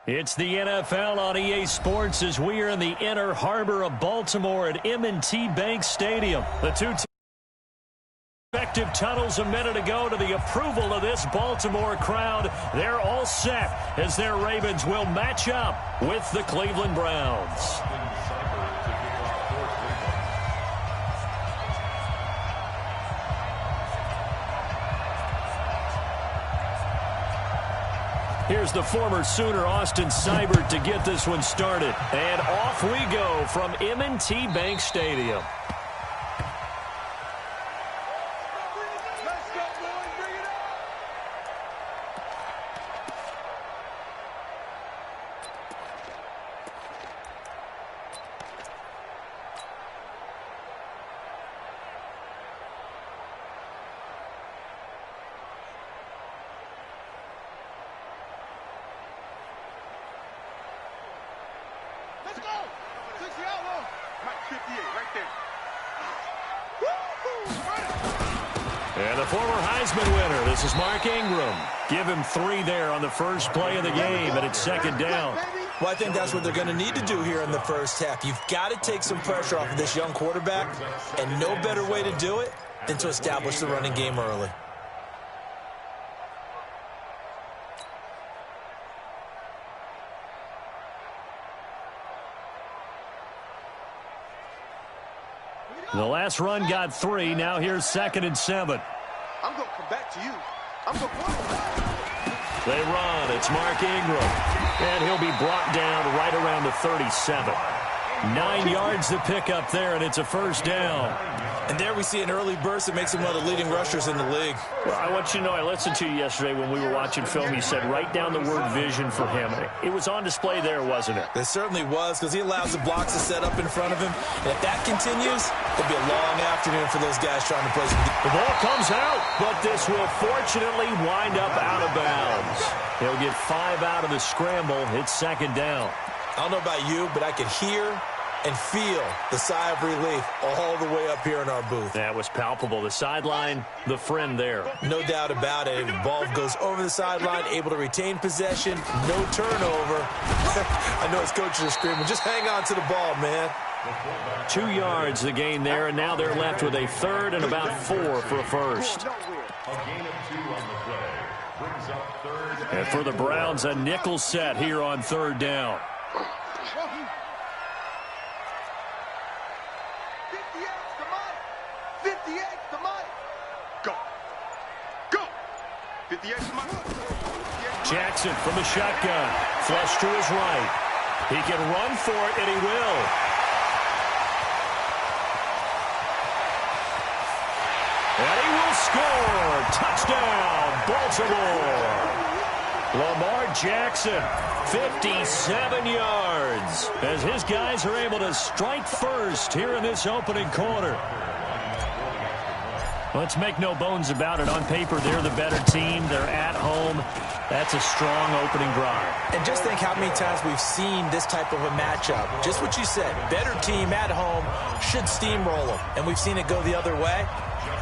It's the NFL on EA Sports as we are in the inner harbor of Baltimore at M&T Bank Stadium. The two respective tunnels a minute ago to the approval of this Baltimore crowd. They're all set as their Ravens will match up with the Cleveland Browns. Here's the former Sooner, Austin Seibert, to get this one started. And off we go from M&T Bank Stadium. Let's go! 60 out low. Mike 58 right there. And the former Heisman winner, this is Mark Ingram. Give him 3 there on the first play of the game, and it's second down. Well, I think that's what they're going to need to do here in the first half. You've got to take some pressure off of this young quarterback, and no better way to do it than to establish the running game early. The last run got 3. Now here's 2nd and 7. I'm going to come back to you. I'm going to They run. It's Mark Ingram. And he'll be brought down right around the 37. 9 yards to pick up there, and it's a first down. And there we see an early burst that makes him one of the leading rushers in the league. Well, I want you to know, I listened to you yesterday when we were watching film. You said write down the word vision for him. It was on display there, wasn't it? It certainly was, because he allows the blocks to set up in front of him. And if that continues, it'll be a long afternoon for those guys trying to play some. The ball comes out, but this will fortunately wind up out of bounds. He'll get 5 out of the scramble. It's second down. I don't know about you, but I could hear and feel the sigh of relief all the way up here in our booth. That was palpable. The sideline, the friend there. No doubt about it. The ball goes over the sideline, able to retain possession, no turnover. I know his coaches are screaming, just hang on to the ball, man. 2 yards the gain there, and now they're left with a third and about 4 for a first. And for the Browns, a nickel set here on third down. 58 to Mike. Go. Go. 58 to Mike. Jackson from the shotgun. Flush to his right. He can run for it, and he will. And he will score. Touchdown, Baltimore. Lamar Jackson, 57 yards, as his guys are able to strike first here in this opening quarter. Let's make no bones about it. On paper, they're the better team. They're at home. That's a strong opening drive. And just think how many times we've seen this type of a matchup. Just what you said, better team at home should steamroll them. And we've seen it go the other way.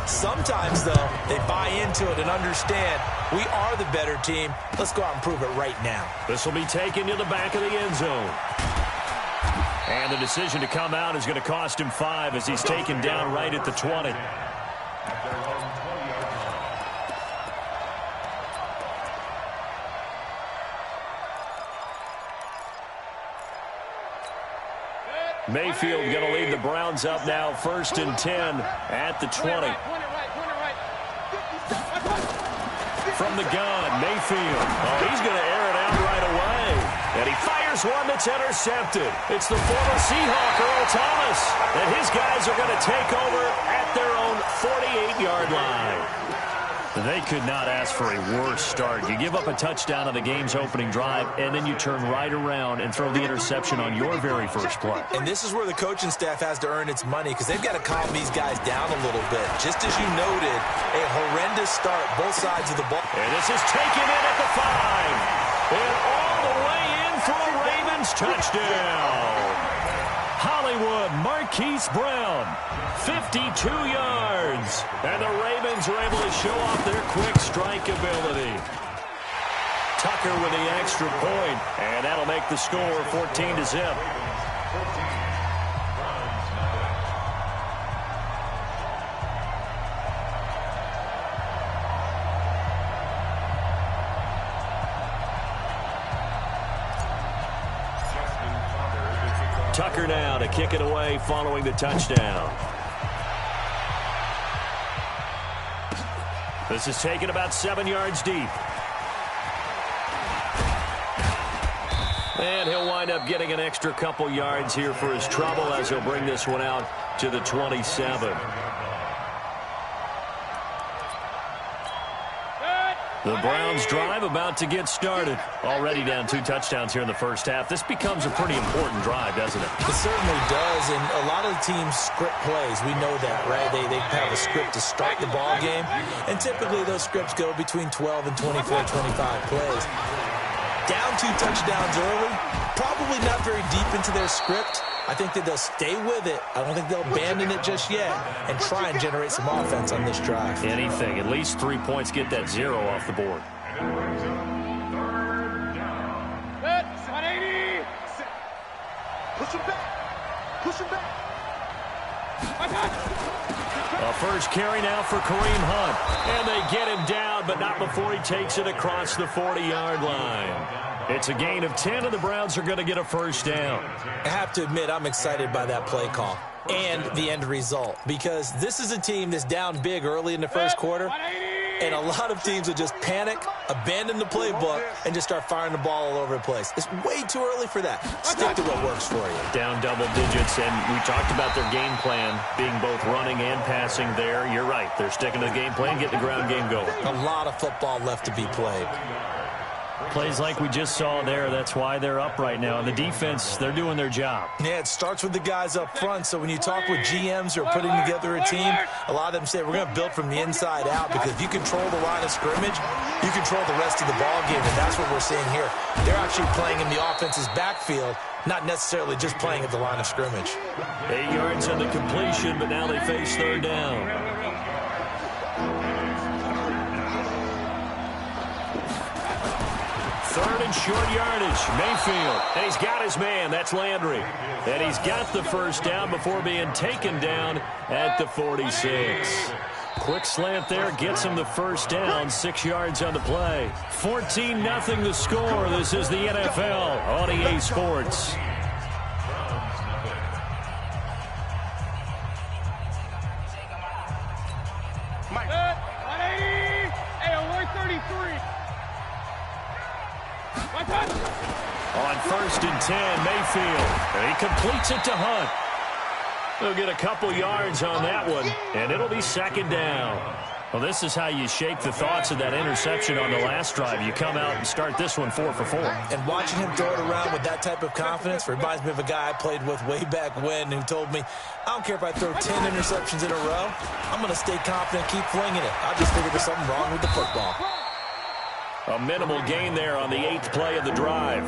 Sometimes, though, they buy into it and understand we are the better team. Let's go out and prove it right now. This will be taken to the back of the end zone. And the decision to come out is going to cost him 5 as he's taken down right at the 20. Mayfield going to lead the Browns up now, 1st and 10 at the 20. From the gun, Mayfield. Oh, he's going to air it out right away. And he fires one that's intercepted. It's the former Seahawk, Earl Thomas. And his guys are going to take over at their own 48-yard line. They could not ask for a worse start. You give up a touchdown on the game's opening drive, and then you turn right around and throw the interception on your very first play. And this is where the coaching staff has to earn its money, because they've got to calm these guys down a little bit. Just as you noted, a horrendous start, both sides of the ball. And this is taken in at the 5. And all the way in for a Ravens touchdown. Hollywood Marquise Brown, 52 yards. And the Ravens are able to show off their quick strike ability. Tuck Tucker with the extra point, and that'll make the score 14-0. Tucker now to kick it away following the touchdown. This is taken about 7 yards deep. And he'll wind up getting an extra couple yards here for his trouble as he'll bring this one out to the 27. The Browns drive about to get started. Already down 2 touchdowns here in the first half. This becomes a pretty important drive, doesn't it? It certainly does, and a lot of the teams script plays. We know that, right? They have a script to start the ball game, and typically those scripts go between 12 and 24, 25 plays. Down 2 touchdowns early, probably not very deep into their script. I think that they'll stay with it. I don't think they'll abandon it just yet and try and generate some offense on this drive. Anything. At least 3 points, get that 0 off the board. Push him back. Push him back. A first carry now for Kareem Hunt. And they get him down, but not before he takes it across the 40-yard line. It's a gain of 10, and the Browns are going to get a first down. I have to admit, I'm excited by that play call and the end result, because this is a team that's down big early in the first quarter, and a lot of teams will just panic, abandon the playbook, and just start firing the ball all over the place. It's way too early for that. Stick to what works for you. Down double digits, and we talked about their game plan being both running and passing there. You're right. They're sticking to the game plan, getting the ground game going. A lot of football left to be played. Plays like we just saw there, that's why they're up right now. And the defense, they're doing their job. Yeah, it starts with the guys up front. So when you talk with GMs who are putting together a team, a lot of them say we're going to build from the inside out, because if you control the line of scrimmage, you control the rest of the ball game, and that's what we're seeing here. They're actually playing in the offense's backfield, not necessarily just playing at the line of scrimmage. 8 yards on the completion, but now they face third down. Third and short yardage. Mayfield. And he's got his man. That's Landry. And he's got the first down before being taken down at the 46. Quick slant there. Gets him the first down. 6 yards on the play. 14-0 the score. This is the NFL on EA Sports. Mike. 180. Hey, 133. On first and 10, Mayfield. And he completes it to Hunt. He'll get a couple yards on that one, and it'll be second down. Well, this is how you shake the thoughts of that interception on the last drive. You come out and start this one 4 for 4. And watching him throw it around with that type of confidence reminds me of a guy I played with way back when who told me, I don't care if I throw 10 interceptions in a row, I'm going to stay confident, keep flinging it. I just figured there's something wrong with the football. A minimal gain there on the 8th play of the drive.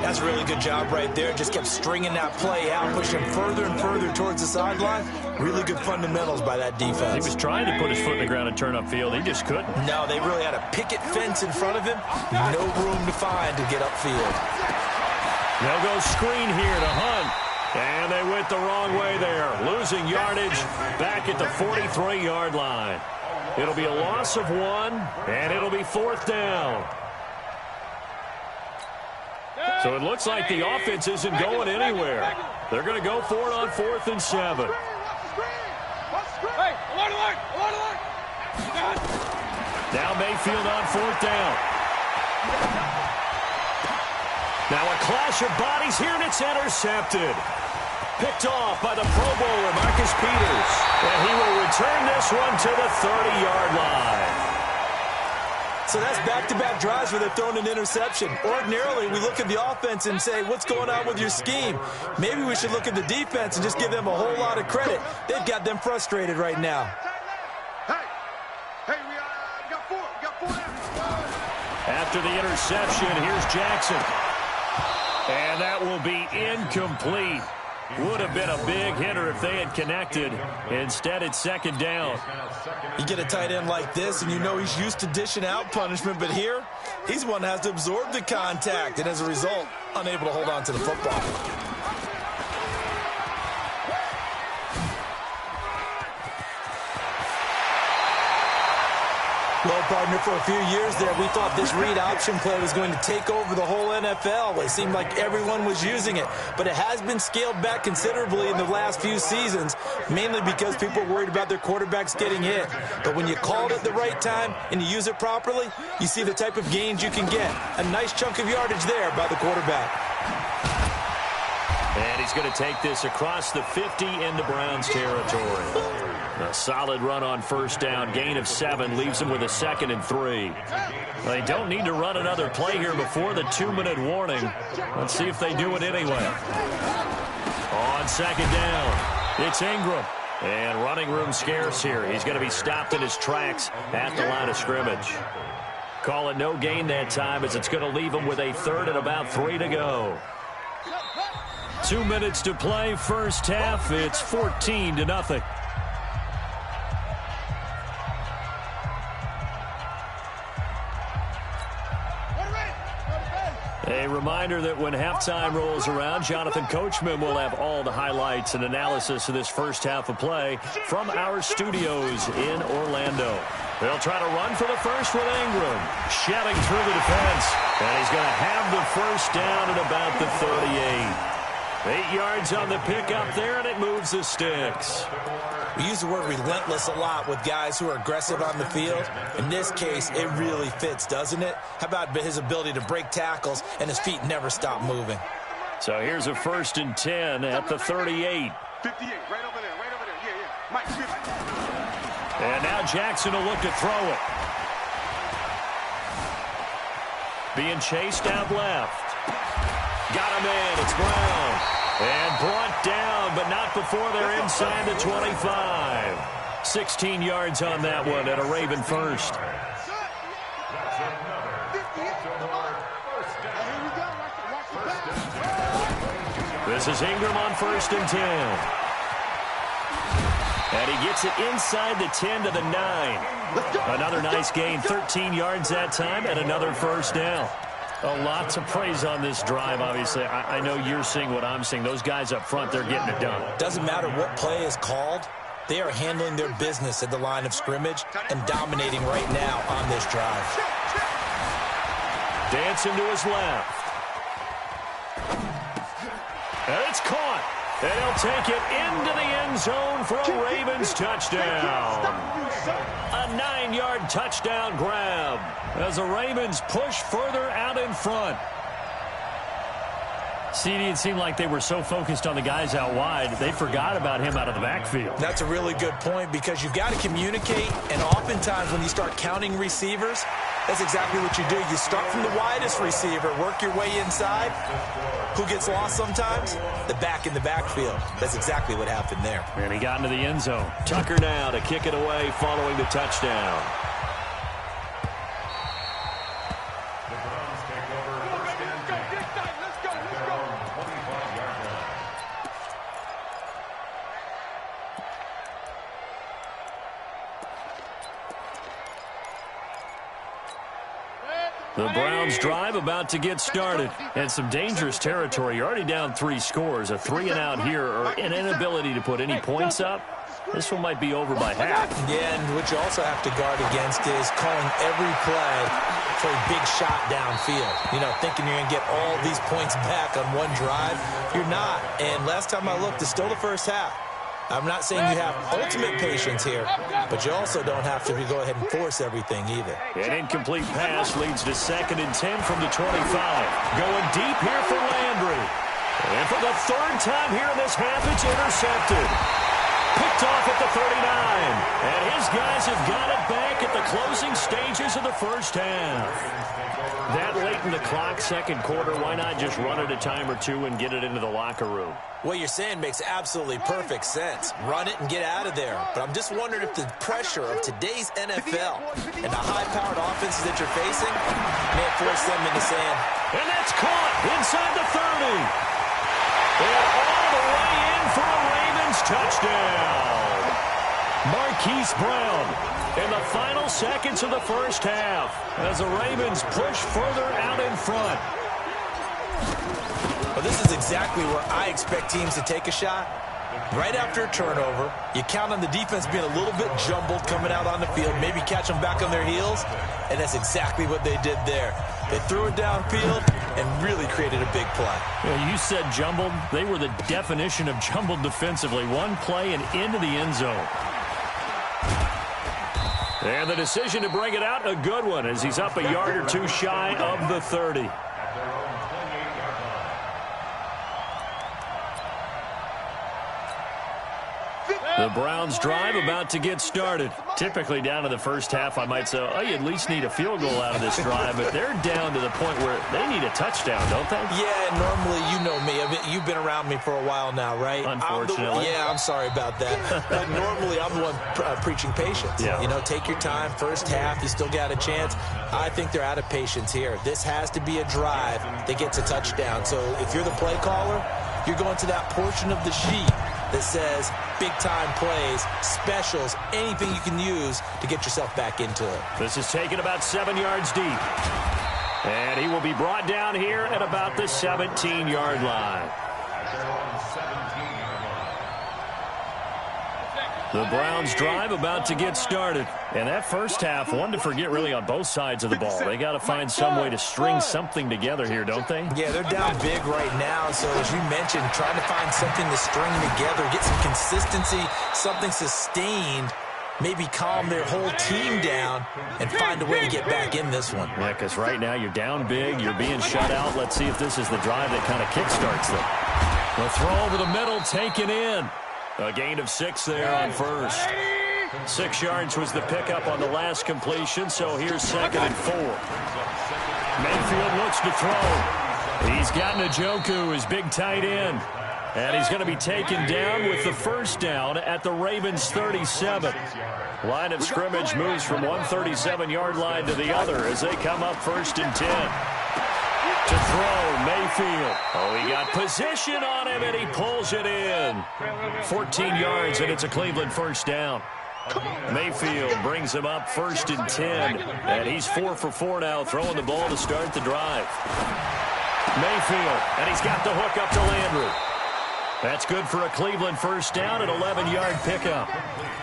That's a really good job right there. Just kept stringing that play out, pushing him further and further towards the sideline. Really good fundamentals by that defense. He was trying to put his foot in the ground and turn upfield. He just couldn't. No, they really had a picket fence in front of him. No room to find to get upfield. They'll go screen here to Hunt. And they went the wrong way there. Losing yardage back at the 43-yard line. It'll be a loss of 1, and it'll be 4th down. So it looks like the offense isn't going anywhere. They're going to go for it on 4th and 7. Now Mayfield on 4th down. Now a clash of bodies here, and it's intercepted. Picked off by the Pro Bowler, Marcus Peters. And he will return this one to the 30-yard line. So that's back-to-back drives where they're throwing an interception. Ordinarily, we look at the offense and say, what's going on with your scheme? Maybe we should look at the defense and just give them a whole lot of credit. They've got them frustrated right now. Hey, we got 4. We got 4 now. After the interception, here's Jackson. And that will be incomplete. Would have been a big hitter if they had connected. Instead, it's second down. You get a tight end like this, and you know he's used to dishing out punishment, but here, he's one that has to absorb the contact, and as a result, unable to hold on to the football. Well, partner, for a few years there, we thought this read option play was going to take over the whole NFL. It seemed like everyone was using it, but it has been scaled back considerably in the last few seasons, mainly because people are worried about their quarterbacks getting hit. But when you call it at the right time and you use it properly, you see the type of gains you can get. A nice chunk of yardage there by the quarterback. And he's going to take this across the 50 into Browns territory. A solid run on first down. Gain of 7 leaves him with a 2nd and 3. They don't need to run another play here before the 2-minute warning. Let's see if they do it anyway. On second down, it's Ingram. And running room scarce here. He's going to be stopped in his tracks at the line of scrimmage. Call it no gain that time as it's going to leave him with a 3rd and about 3 to go. 2 minutes to play, first half. It's 14-0. A reminder that when halftime rolls around, Jonathan Coachman will have all the highlights and analysis of this first half of play from our studios in Orlando. They'll try to run for the first with Ingram. Shedding through the defense. And he's going to have the first down at about the 38. 8 yards on the pickup there, and it moves the sticks. We use the word relentless a lot with guys who are aggressive on the field. In this case, it really fits, doesn't it? How about his ability to break tackles and his feet never stop moving? So here's a 1st and 10 at the 38. 58, right over there, yeah. Mike, 50. And now Jackson will look to throw it. Being chased out left. Got him in. It's Brown. And brought down, but not before they're inside the 25. 16 yards on that one at a Raven first. This is Ingram on 1st and 10. And he gets it inside the 10 to the 9. Another nice gain, 13 yards that time, and another first down. A lot to praise on this drive, obviously. I know you're seeing what I'm seeing. Those guys up front, they're getting it done. Doesn't matter what play is called. They are handling their business at the line of scrimmage and dominating right now on this drive. Dancing to his left. And it's caught. And he'll take it into the end zone for a Ravens touchdown. A 9-yard touchdown grab as the Ravens push further out in front. CD, it seemed like they were so focused on the guys out wide, they forgot about him out of the backfield. That's a really good point because you've got to communicate, and oftentimes when you start counting receivers, that's exactly what you do. You start from the widest receiver, work your way inside. Who gets lost sometimes? The back in the backfield. That's exactly what happened there. And he got into the end zone. Tucker now to kick it away following the touchdown. The Browns drive about to get started. And some dangerous territory. You're already down 3 scores. A 3-and-out here or an inability to put any points up. This one might be over by half. Yeah, and what you also have to guard against is calling every play for a big shot downfield. You know, thinking you're going to get all these points back on one drive. You're not. And last time I looked, it's still the first half. I'm not saying you have ultimate patience here, but you also don't have to go ahead and force everything either. An incomplete pass leads to 2nd and 10 from the 25. Going deep here for Landry. And for the 3rd time here in this half, it's intercepted. Picked off at the 39. And his guys have got it back at the closing stages of the first half. That late in the clock, 2nd quarter, why not just run it a time or two and get it into the locker room? What you're saying makes absolutely perfect sense. Run it and get out of there. But I'm just wondering if the pressure of today's NFL and the high-powered offenses that you're facing may force them into saying, and that's caught inside the 30. And all the way touchdown. Marquise Brown in the final seconds of the first half as the Ravens push further out in front. Well, this is exactly where I expect teams to take a shot. Right after a turnover, you count on the defense being a little bit jumbled coming out on the field, maybe catch them back on their heels, and that's exactly what they did there. They threw it downfield and really created a big play. Yeah, you said jumbled. They were the definition of jumbled defensively. One play and into the end zone. And the decision to bring it out, a good one, as he's up a yard or two shy of the 30. The Browns drive about to get started. Typically down to the first half, I might say, oh, you at least need a field goal out of this drive, but they're down to the point where they need a touchdown, don't they? Yeah, normally, you know me. I mean, you've been around me for a while now, right? Unfortunately. I'm sorry about that. But normally, I'm the one preaching patience. Yeah. You know, take your time. First half, you still got a chance. I think they're out of patience here. This has to be a drive that gets a touchdown. So if you're the play caller, you're going to that portion of the sheet that says big-time plays, specials, anything you can use to get yourself back into it. This is taken about 7 yards deep. And he will be brought down here at about the 17-yard line. The Browns drive about to get started. And that first half, one to forget really on both sides of the ball. They got to find some way to string something together here, don't they? Yeah, they're down big right now. So as you mentioned, trying to find something to string together, get some consistency, something sustained, maybe calm their whole team down and find a way to get back in this one. Yeah, because right now you're down big, you're being shut out. Let's see if this is the drive that kind of kickstarts them. The throw over the middle taken in. A gain of 6 there on first. 6 yards was the pickup on the last completion, so here's 2nd and 4. Mayfield looks to throw. He's got Njoku, his big tight end. And he's going to be taken down with the first down at the Ravens' 37. Line of scrimmage moves from one 37-yard line to the other as they come up 1st and 10. To throw, Mayfield. Oh, he got position on him, and he pulls it in. 14 yards, and it's a Cleveland first down. Mayfield brings him up 1st and 10, and he's 4 for 4 now, throwing the ball to start the drive. Mayfield, and he's got the hook up to Landry. That's good for a Cleveland first down, an 11-yard pickup.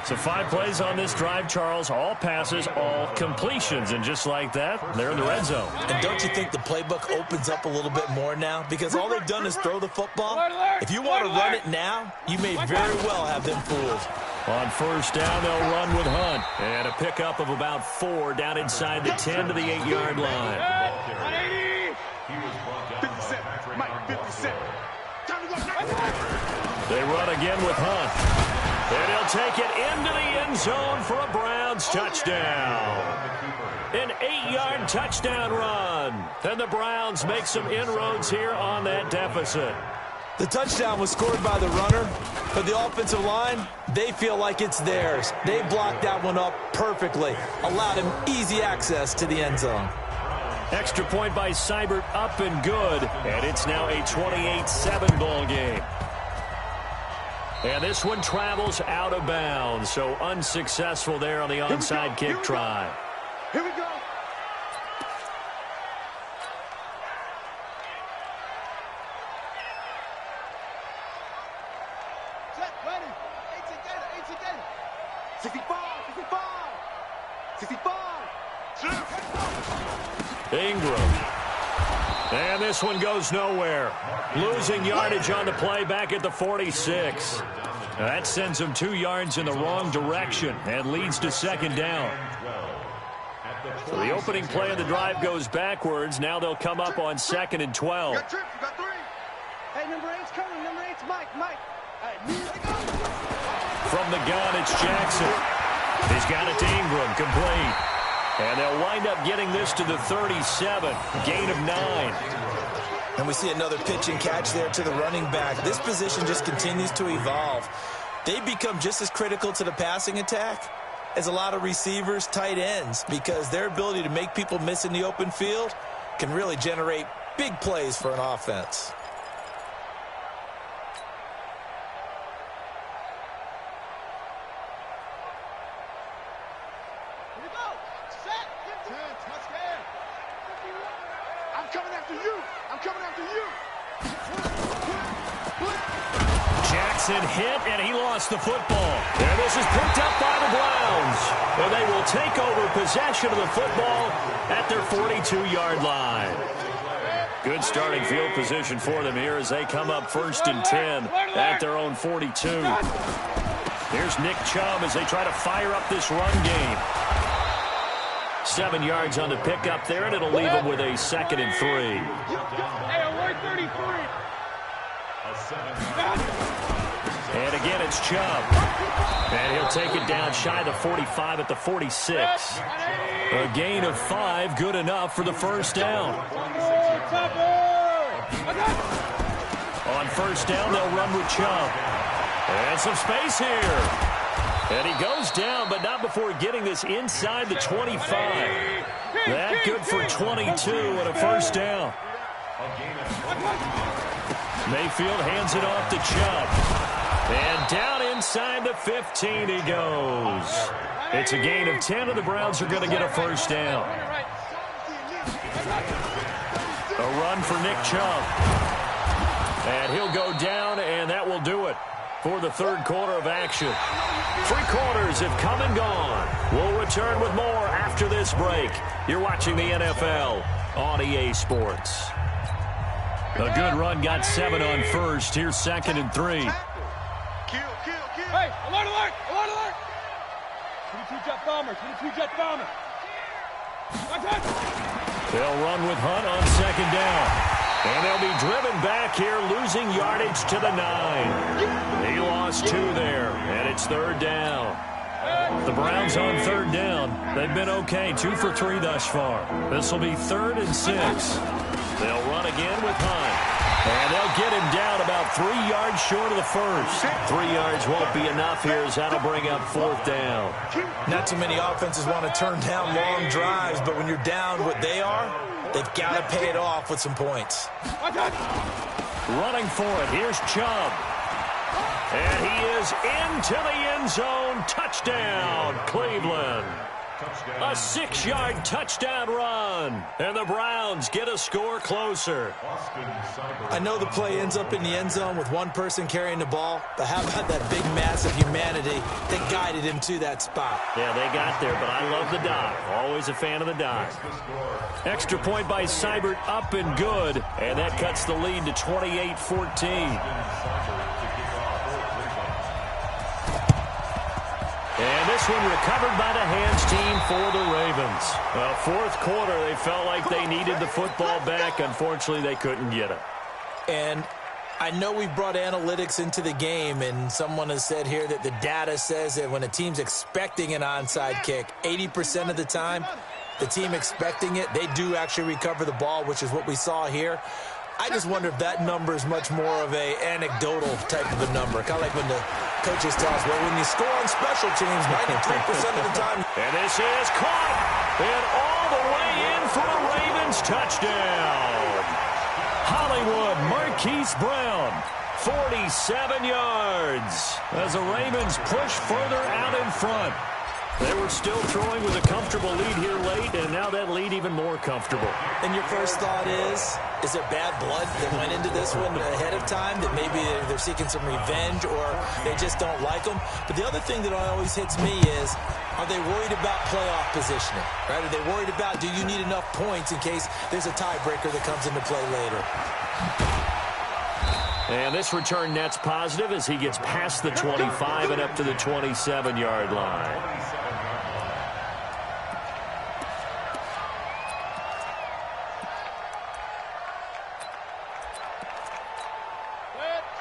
So 5 plays on this drive, Charles. All passes, all completions. And just like that, they're in the red zone. And don't you think the playbook opens up a little bit more now? Because all they've done is throw the football. If you want to run it now, you may very well have them fooled. On first down, they'll run with Hunt. And a pickup of about 4 down inside the 10 to the 8-yard line. 57, Mike, 57. They run again with Hunt. And he'll take it into the end zone for a Browns touchdown. An 8-yard touchdown run. And the Browns make some inroads here on that deficit. The touchdown was scored by the runner, but the offensive line, they feel like it's theirs. They blocked that one up perfectly, allowed him easy access to the end zone. Extra point by Seibert, up and good. And it's now a 28-7 ball game. And this one travels out of bounds, so unsuccessful there on the onside kick try. Here we go. Set, ready. 18 65, 65. 65. Ingram. And this one goes nowhere. Losing yardage on the play back at the 46. That sends them 2 yards in the wrong direction and leads to 2nd down. So the opening play of the drive goes backwards. Now they'll come up on 2nd and 12. You got 3. Hey, number 8's coming. Number 8's Mike. From the gun, it's Jackson. He's got it to Ingram, complete. And they'll wind up getting this to the 37, gain of 9. And we see another pitch and catch there to the running back. This position just continues to evolve. They become just as critical to the passing attack as a lot of receivers, tight ends, because their ability to make people miss in the open field can really generate big plays for an offense. I'm coming after you. I'm coming after you. Jackson hit, and he lost the football. And this is picked up by the Browns. And they will take over possession of the football at their 42-yard line. Good starting field position for them here as they come up 1st and 10 at their own 42. Here's Nick Chubb as they try to fire up this run game. 7 yards on the pickup there, and it'll leave them with a 2nd and 3. Hey, alert 33. And again, it's Chubb. And he'll take it down shy of the 45 at the 46. A gain of 5, good enough for the first down. On first down, they'll run with Chubb. And some space here. And he goes down, but not before getting this inside the 25. That good for 22 and a first down. Mayfield hands it off to Chubb. And down inside the 15 he goes. It's a gain of 10, and the Browns are going to get a first down. A run for Nick Chubb. And he'll go down, and that will do it for the third quarter of action. 3 quarters have come and gone. We'll return with more after this break. You're watching the NFL on EA Sports. A good run, got 7 on first. Here's 2nd and 3. Hey, alert, alert, alert, alert. 22 jet bomber, 22 jet bomber. They'll run with Hunt on 2nd down. And they'll be driven back here, losing yardage to the 9. He lost 2 there, and it's 3rd down. The Browns on 3rd down. They've been okay, 2 for 3 thus far. This will be 3rd and 6. They'll run again with Hunt. And they'll get him down about 3 yards short of the first. 3 yards won't be enough here as that'll bring up 4th down. Not too many offenses want to turn down long drives, but when you're down what they are, they've got to pay it off with some points. Running for it, here's Chubb. And he is into the end zone. Touchdown, Cleveland. A 6-yard touchdown run. And the Browns get a score closer. I know the play ends up in the end zone with one person carrying the ball, but how about that big mass of humanity that guided him to that spot? Yeah, they got there, but I love the dive. Always a fan of the dive. Extra point by Seibert, up and good. And that cuts the lead to 28-14. And this one recovered by the hands team for the Ravens. Well, 4th quarter, they felt like they needed the football back. Unfortunately, they couldn't get it. And I know we've brought analytics into the game, and someone has said here that the data says that when a team's expecting an onside kick, 80% of the time, the team expecting it, they do actually recover the ball, which is what we saw here. I just wonder if that number is much more of a anecdotal type of a number. Kind of like when the coaches tell us, well, when you score on special teams, 93% of the time. And this is caught. And all the way in for a Ravens touchdown. Hollywood Marquise Brown, 47 yards. As the Ravens push further out in front. They were still throwing with a comfortable lead here late, and now that lead even more comfortable. And your first thought is there bad blood that went into this one ahead of time, that maybe they're seeking some revenge or they just don't like them? But the other thing that always hits me is, are they worried about playoff positioning? Right? Are they worried about, do you need enough points in case there's a tiebreaker that comes into play later? And this return net's positive as he gets past the 25 and up to the 27-yard line.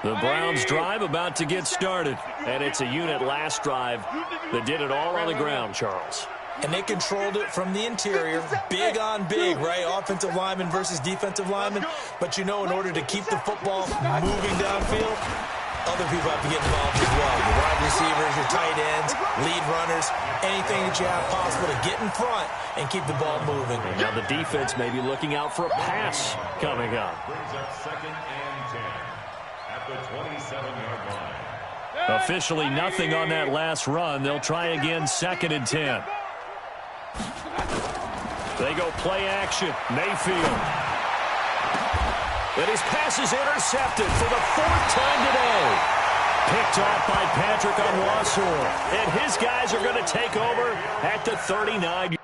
The Browns drive about to get started. And it's a unit last drive that did it all on the ground, Charles. And they controlled it from the interior, big on big, right? Offensive lineman versus defensive lineman. But you know, in order to keep the football moving downfield, other people have to get involved as well. Your wide receivers, your tight ends, lead runners, anything that you have possible to get in front and keep the ball moving. And now the defense may be looking out for a pass coming up. Brings up 2nd and 10 at the 27-yard line. Officially nothing on that last run. They'll try again 2nd and 10. They go play action. Mayfield. And his pass is intercepted for the 4th time today. Picked off by Patrick Onwuasor. And his guys are going to take over at the 39.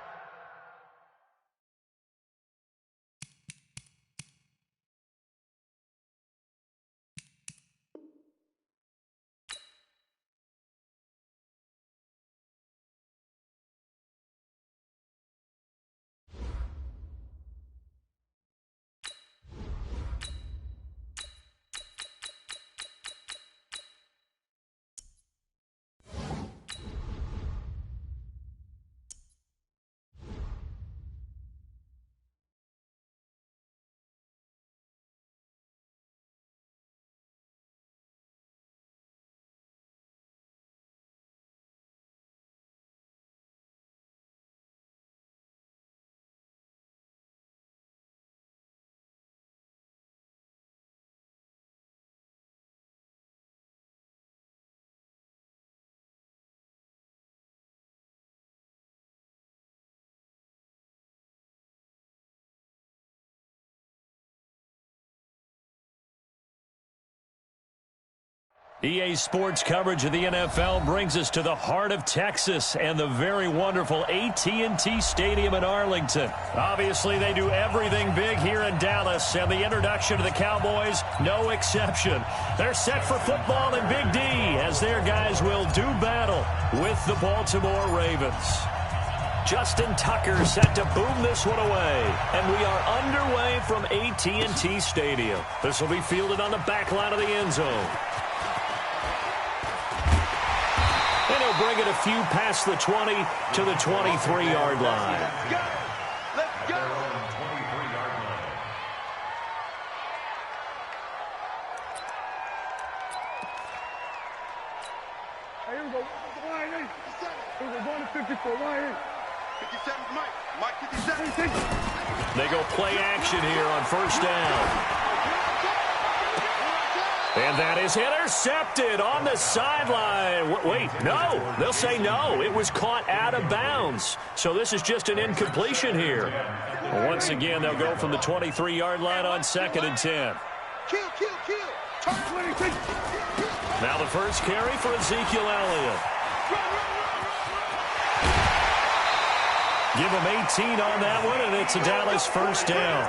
EA Sports coverage of the NFL brings us to the heart of Texas and the very wonderful AT&T Stadium in Arlington. Obviously, they do everything big here in Dallas, and the introduction to the Cowboys, no exception. They're set for football in Big D as their guys will do battle with the Baltimore Ravens. Justin Tucker set to boom this one away, and we are underway from AT&T Stadium. This will be fielded on the back line of the end zone. And he'll bring it a few past the 20 to the 23-yard line. Let's go. 23-yard line. Hey, here we go. Line 8. Here we go. Going to 54. Line 8. 57 is Mike. Mike 57. They go play action here on first down. And that is intercepted on the sideline. Wait, no. They'll say no. It was caught out of bounds. So this is just an incompletion here. Once again, they'll go from the 23-yard line on 2nd and 10. Kill. Now the first carry for Ezekiel Elliott. Give him 18 on that one, and it's a Dallas first down.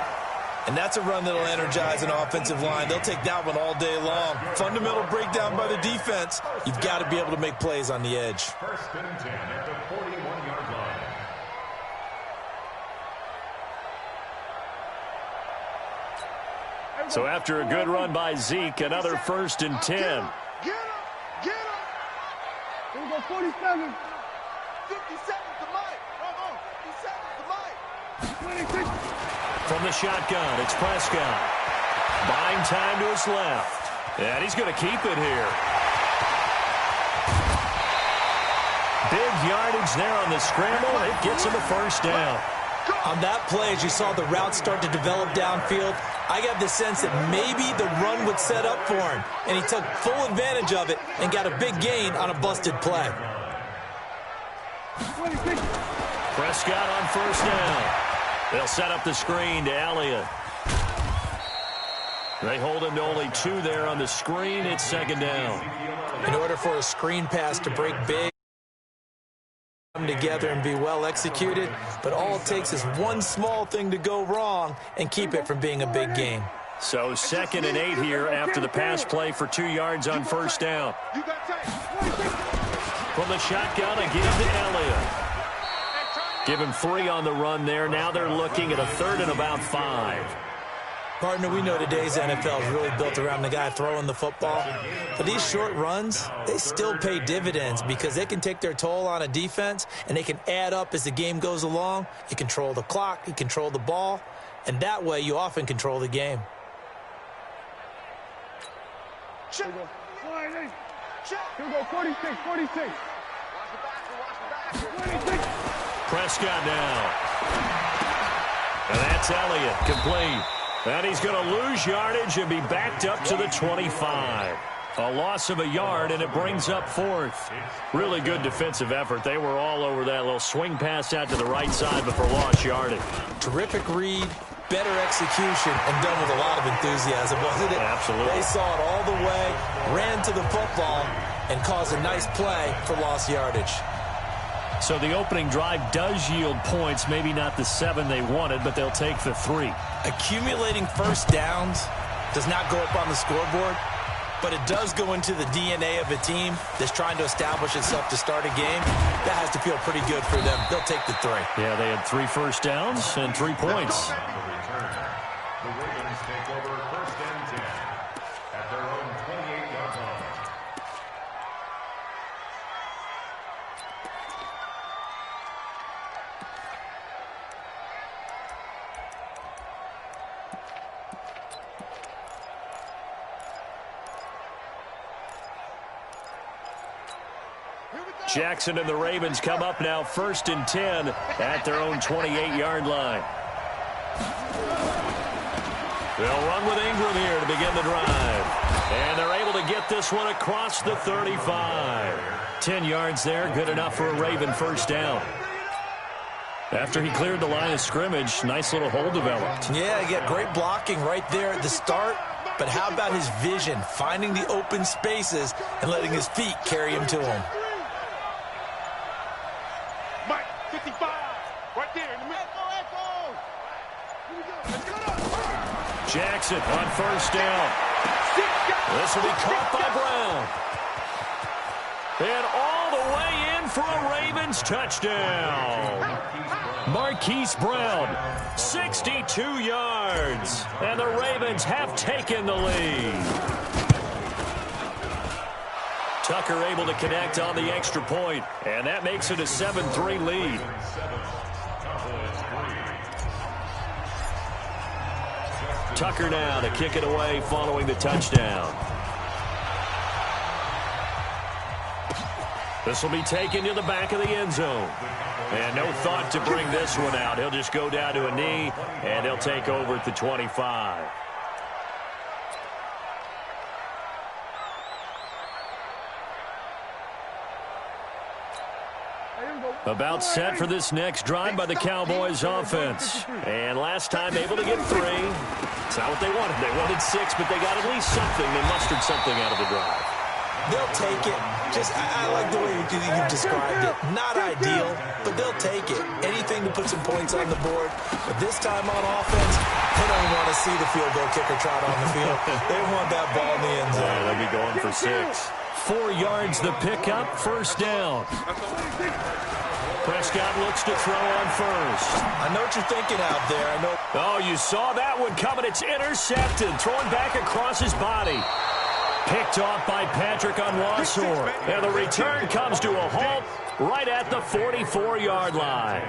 And that's a run that'll energize an offensive line. They'll take that one all day long. Fundamental breakdown by the defense. You've got to be able to make plays on the edge. First and 10 at the 41-yard line. So after a good run by Zeke, another first and 10. Get him. Here we go. 47. 57 to Mike. 57 to Mike. 26. From the shotgun, it's Prescott. Buying time to his left. And he's going to keep it here. Big yardage there on the scramble. It gets him a first down. On that play, as you saw the route start to develop downfield, I got the sense that maybe the run would set up for him. And he took full advantage of it and got a big gain on a busted play. 26. Prescott on first down. They'll set up the screen to Elliott. They hold him to only 2 there on the screen. It's 2nd down. In order for a screen pass to break big, come together and be well executed, but all it takes is one small thing to go wrong and keep it from being a big gain. So 2nd and 8 here after the pass play for 2 yards on first down. From the shotgun again to Elliott. Give him 3 on the run there. Now they're looking at a 3rd and about 5. Partner, we know today's NFL is really built around the guy throwing the football. But these short runs, they still pay dividends because they can take their toll on a defense and they can add up as the game goes along. You control the clock, you control the ball, and that way you often control the game. Here we go. Line 8. Here we go. 46. 26. 26. Prescott now. And that's Elliott, complete. And he's going to lose yardage and be backed up to the 25. A loss of a yard, and it brings up fourth. Really good defensive effort. They were all over that little swing pass out to the right side before lost yardage. Terrific read, better execution, and done with a lot of enthusiasm, wasn't it? Absolutely. They saw it all the way, ran to the football, and caused a nice play for lost yardage. So the opening drive does yield points, maybe not the 7 they wanted, but they'll take the 3. Accumulating first downs does not go up on the scoreboard, but it does go into the DNA of a team that's trying to establish itself to start a game. That has to feel pretty good for them. They'll take the 3. Yeah, they had 3 first downs and 3 points. The Ravens take over first and 10 at their own 28-yard line. Jackson and the Ravens come up now first and 10 at their own 28-yard line. They'll run with Ingram here to begin the drive. And they're able to get this one across the 35. 10 yards there, good enough for a Raven first down. After he cleared the line of scrimmage, nice little hole developed. Yeah, he got great blocking right there at the start. But how about his vision, finding the open spaces and letting his feet carry him to him? Mike, 55, right there in the middle. Jackson on first down. This will be caught by Brown. And all the way in for a Ravens touchdown. Marquise Brown, 62 yards. And the Ravens have taken the lead. Tucker able to connect on the extra point, and that makes it a 7-3 lead. Tucker now to kick it away following the touchdown. This will be taken to the back of the end zone. And no thought to bring this one out. He'll just go down to a knee, and they'll take over at the 25. About set for this next drive by the Cowboys offense. And last time able to get 3. It's not what they wanted. They wanted 6, but they got at least something. They mustered something out of the drive. They'll take it. I like the way you've described it. Not ideal, but they'll take it. Anything to put some points on the board. But this time on offense, they don't want to see the field goal kicker trot on the field. They want that ball in the end zone. Yeah, they'll be going for 6. 4 yards the pickup, first down. Prescott looks to throw on first. I know what you're thinking out there. I know. Oh, you saw that one coming. It's intercepted. Thrown back across his body. Picked off by Patrick Onwuasor. And the return comes to a halt right at the 44-yard line.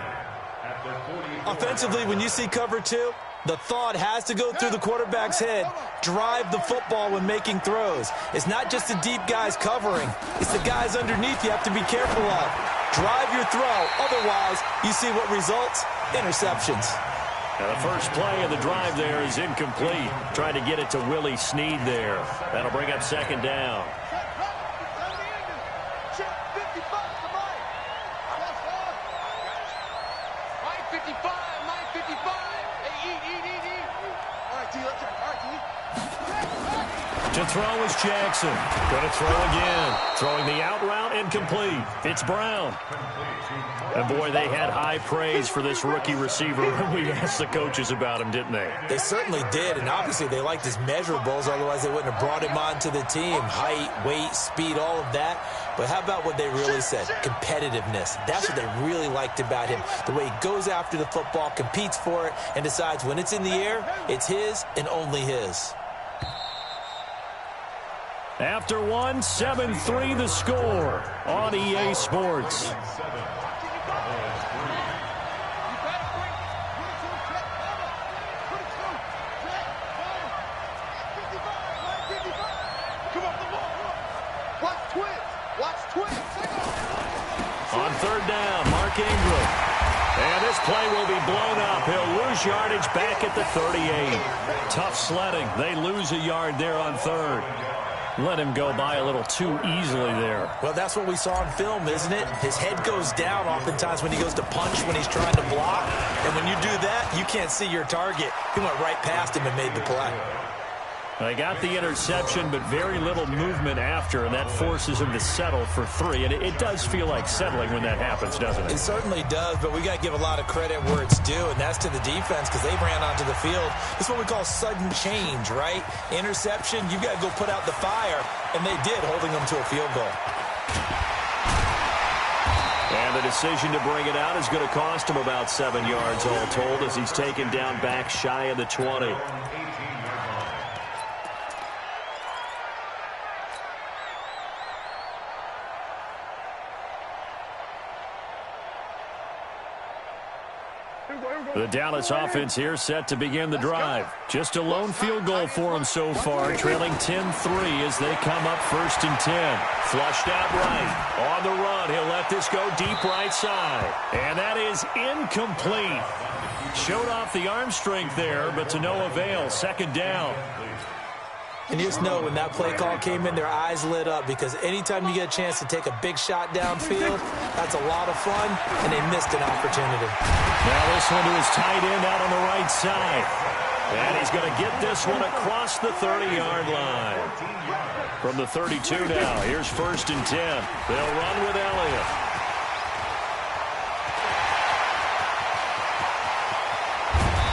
Offensively, when you see cover 2, the thought has to go through the quarterback's head. Drive the football when making throws. It's not just the deep guys covering. It's the guys underneath you have to be careful of. Drive your throw. Otherwise, you see what results? Interceptions. Now the first play of the drive there is incomplete. Trying to get it to Willie Snead there. That'll bring up second down. To throw is Jackson. Going to throw again. Throwing the out route incomplete. It's Brown. And boy, they had high praise for this rookie receiver when we asked the coaches about him, didn't they? They certainly did, and obviously they liked his measurables. Otherwise, they wouldn't have brought him onto the team. Height, weight, speed, all of that. But how about what they really said? Competitiveness. That's what they really liked about him. The way he goes after the football, competes for it, and decides when it's in the air, it's his and only his. After 7-3 the score on EA Sports. On third down, Mark Ingram. And this play will be blown up. He'll lose yardage back at the 38. Tough sledding. They lose a yard there on third. Let him go by a little too easily there. Well, that's what we saw on film, isn't it? His head goes down oftentimes when he goes to punch, when he's trying to block. And when you do that, you can't see your target. He went right past him and made the play. They got the interception, but very little movement after, and that forces him to settle for 3. And it does feel like settling when that happens, doesn't it? It certainly does, but we got to give a lot of credit where it's due, and that's to the defense because they ran onto the field. It's what we call sudden change, right? Interception, you got to go put out the fire, and they did, holding them to a field goal. And the decision to bring it out is going to cost him about 7 yards all told as he's taken down back shy of the 20. The Dallas offense here set to begin the drive. Just a lone field goal for them so far, trailing 10-3 as they come up 1st and 10. Flushed out right. On the run, he'll let this go deep right side. And that is incomplete. Showed off the arm strength there, but to no avail. 2nd down. And you just know when that play call came in, their eyes lit up because anytime you get a chance to take a big shot downfield, that's a lot of fun, and they missed an opportunity. Now this one to his tight end out on the right side. And he's going to get this one across the 30-yard line. From the 32 now, here's 1st and 10. They'll run with Elliott.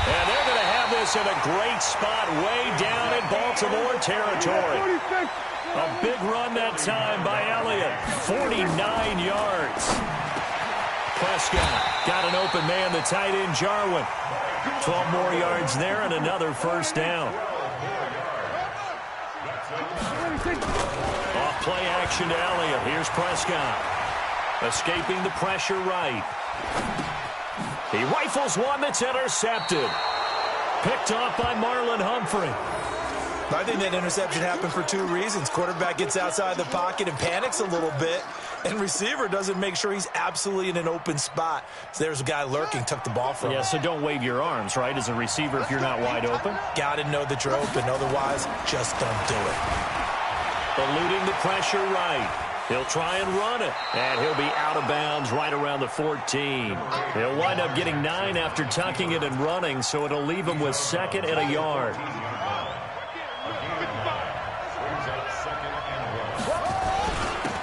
And they're going to have this in a great spot way down in Baltimore territory. A big run that time by Elliott. 49 yards. Prescott got an open man, the tight end Jarwin. 12 more yards there and another 1st down. Off play action to Elliott. Here's Prescott. Escaping the pressure right. He rifles one that's intercepted. Picked off by Marlon Humphrey. I think that interception happened for 2 reasons. Quarterback gets outside the pocket and panics a little bit, and receiver doesn't make sure he's absolutely in an open spot. So there's a guy lurking, took the ball from him. Yeah, so don't wave your arms, right, as a receiver if you're not wide open. Got to know that you're open. Otherwise, just don't do it. Eluding the pressure right. He'll try and run it, and he'll be out of bounds right around the 14. He'll wind up getting 9 after tucking it and running, so it'll leave him with 2nd and a yard.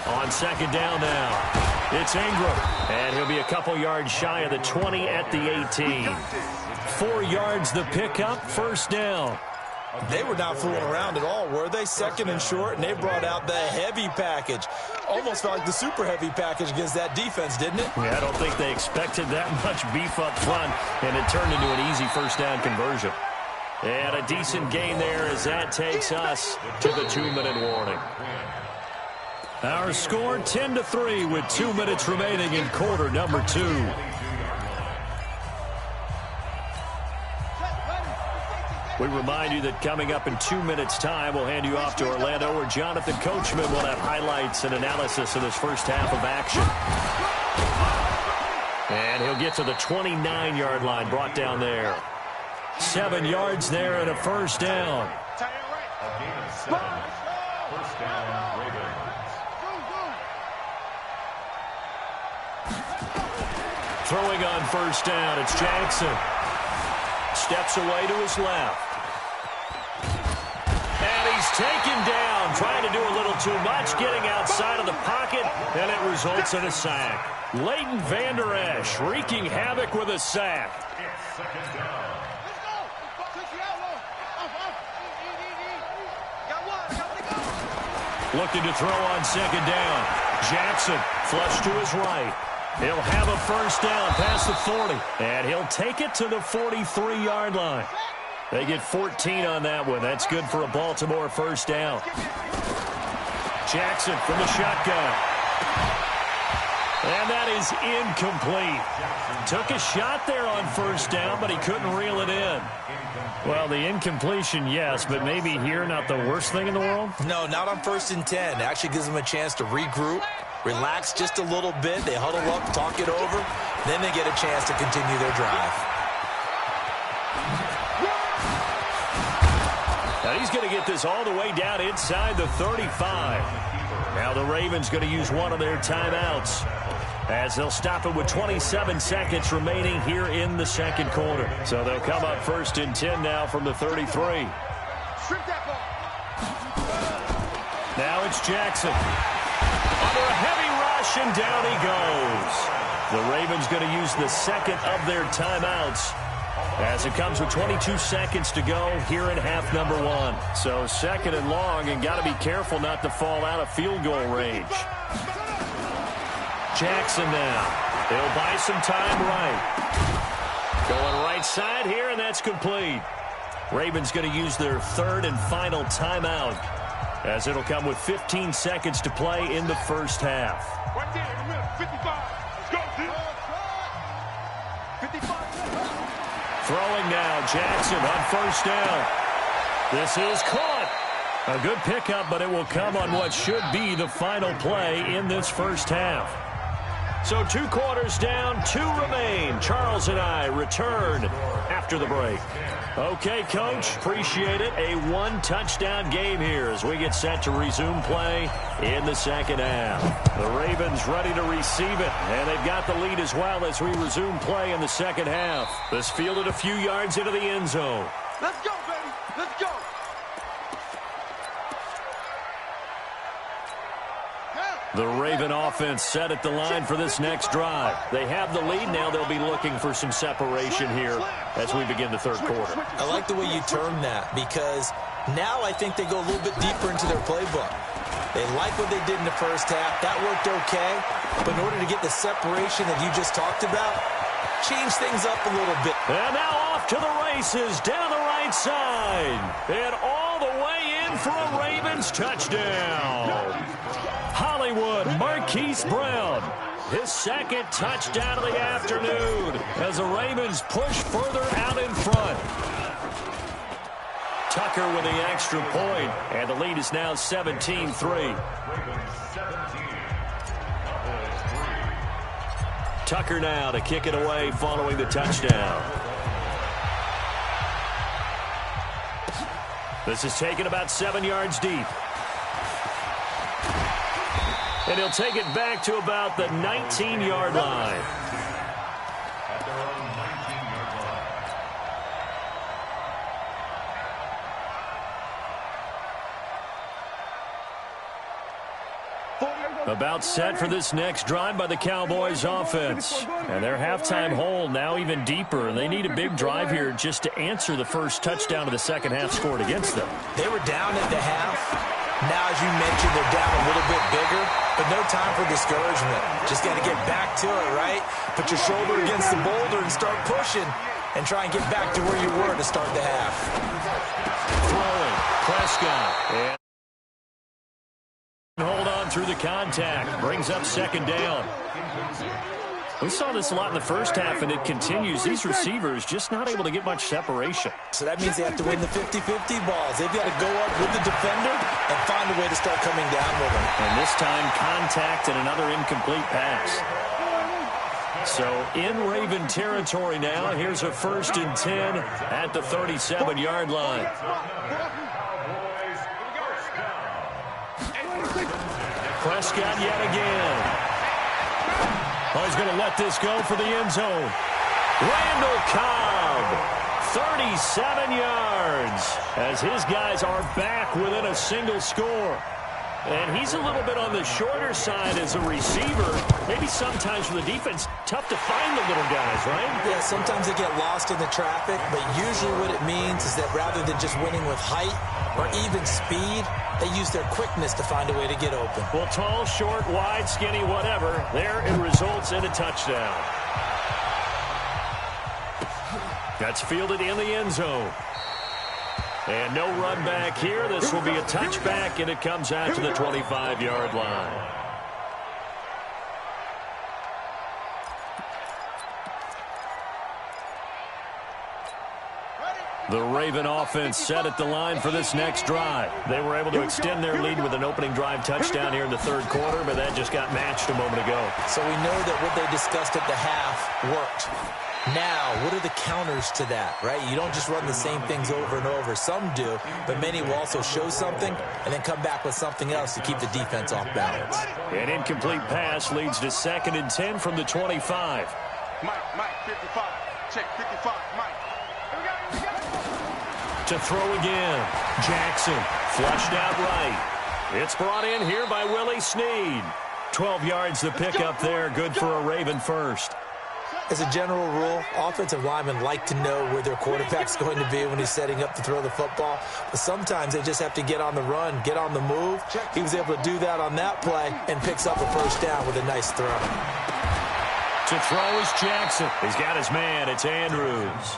On 2nd down now, it's Ingram, and he'll be a couple yards shy of the 20 at the 18. 4 yards the pickup, 1st down. They were not fooling around at all, were they? 2nd and short, and they brought out the heavy package. Almost felt like the super heavy package against that defense, didn't it? Yeah, I don't think they expected that much beef up front, and it turned into an easy 1st down conversion. And a decent gain there as that takes us to the 2-minute warning. Our score 10-3 with 2 minutes remaining in quarter number 2. We remind you that coming up in 2 minutes' time, we'll hand you off to Orlando, where Jonathan Coachman will have highlights and analysis of this first half of action. And he'll get to the 29-yard line, brought down there. 7 yards there and a 1st down. A gain of 7. 1st down, Ravens. Throwing on 1st down, it's Jackson. Steps away to his left. And he's taken down, trying to do a little too much, getting outside of the pocket, and it results in a sack. Leighton Vander Esch wreaking havoc with a sack. It's 2nd down. Looking to throw on 2nd down. Jackson flush to his right. He'll have a 1st down past the 40, and he'll take it to the 43-yard line. They get 14 on that one. That's good for a Baltimore 1st down. Jackson from the shotgun. And that is incomplete. Took a shot there on 1st down, but he couldn't reel it in. Well, the incompletion, yes, but maybe here not the worst thing in the world? No, not on 1st and 10. It actually gives them a chance to regroup, relax just a little bit. They huddle up, talk it over. Then they get a chance to continue their drive. And he's going to get this all the way down inside the 35. Now the Ravens going to use one of their timeouts as they'll stop it with 27 seconds remaining here in the second quarter. So they'll come up 1st and 10 now from the 33. Now it's Jackson. Under a heavy rush, and down he goes. The Ravens going to use the second of their timeouts as it comes with 22 seconds to go here in half number 1. So second and long, and got to be careful not to fall out of field goal range. Jackson now. He'll buy some time right. Going right side here, and that's complete. Ravens going to use their third and final timeout as it'll come with 15 seconds to play in the first half. Right there in the middle, 55. Let's go, dude. 55. Throwing now, Jackson on first down. This is caught. A good pickup, but it will come on what should be the final play in this first half. So 2 quarters down, 2 remain. Charles and I return after the break. Okay, Coach, appreciate it. A 1-touchdown game here as we get set to resume play in the second half. The Ravens ready to receive it, and they've got the lead as well as we resume play in the second half. This fielded a few yards into the end zone. Let's go, baby. Let's go. The Raven offense set at the line for this next drive. They have the lead. Now they'll be looking for some separation here as we begin the third quarter. I like the way you term that because now I think they go a little bit deeper into their playbook. They like what they did in the first half. That worked okay. But in order to get the separation that you just talked about, change things up a little bit. And now off to the races down the right side. And all the way in for a Ravens touchdown. Hollywood Marquise Brown, his second touchdown of the afternoon as the Ravens push further out in front. Tucker with the extra point, and the lead is now 17-3. Tucker now to kick it away following the touchdown. This is taken about 7 yards deep. And he'll take it back to about the 19-yard line. At their own 19-yard line. About set for this next drive by the Cowboys offense. And their halftime hole now even deeper. And they need a big drive here just to answer the first touchdown of the second half scored against them. They were down at the half. Now, as you mentioned, they're down a little bit bigger, but no time for discouragement. Just got to get back to it, right? Put your shoulder against the boulder and start pushing and try and get back to where you were to start the half. Throwing, Prescott. And hold on through the contact. Brings up second down. We saw this a lot in the first half, and it continues. These receivers just not able to get much separation. So that means they have to win the 50-50 balls. They've got to go up with the defender and find a way to start coming down with them. And this time, contact and another incomplete pass. So in Raven territory now. Here's a 1st and 10 at the 37-yard line. Prescott yet again. Oh, he's going to let this go for the end zone. Randall Cobb, 37 yards, as his guys are back within a single score. And he's a little bit on the shorter side as a receiver. Maybe sometimes for the defense, tough to find the little guys, right? Yeah, sometimes they get lost in the traffic, but usually what it means is that rather than just winning with height or even speed, they use their quickness to find a way to get open. Well, tall, short, wide, skinny, whatever, there it results in a touchdown. That's fielded in the end zone. And no run back here. This will be a touchback, and it comes out to the 25-yard line. The Raven offense set at the line for this next drive. They were able to extend their lead with an opening drive touchdown here in the third quarter, but that just got matched a moment ago. So we know that what they discussed at the half worked. Now, what are the counters to that, right? You don't just run the same things over and over. Some do, but many will also show something and then come back with something else to keep the defense off balance. An incomplete pass leads to 2nd and 10 from the 25. Mike, 55. Check 55, Mike. To throw again. Jackson flushed out right. It's brought in here by Willie Snead. 12 yards the pickup there. Good for a Raven first. As a general rule, offensive linemen like to know where their quarterback's going to be when he's setting up to throw the football. But sometimes they just have to get on the run, get on the move. He was able to do that on that play and picks up a first down with a nice throw. To throw is Jackson. He's got his man. It's Andrews.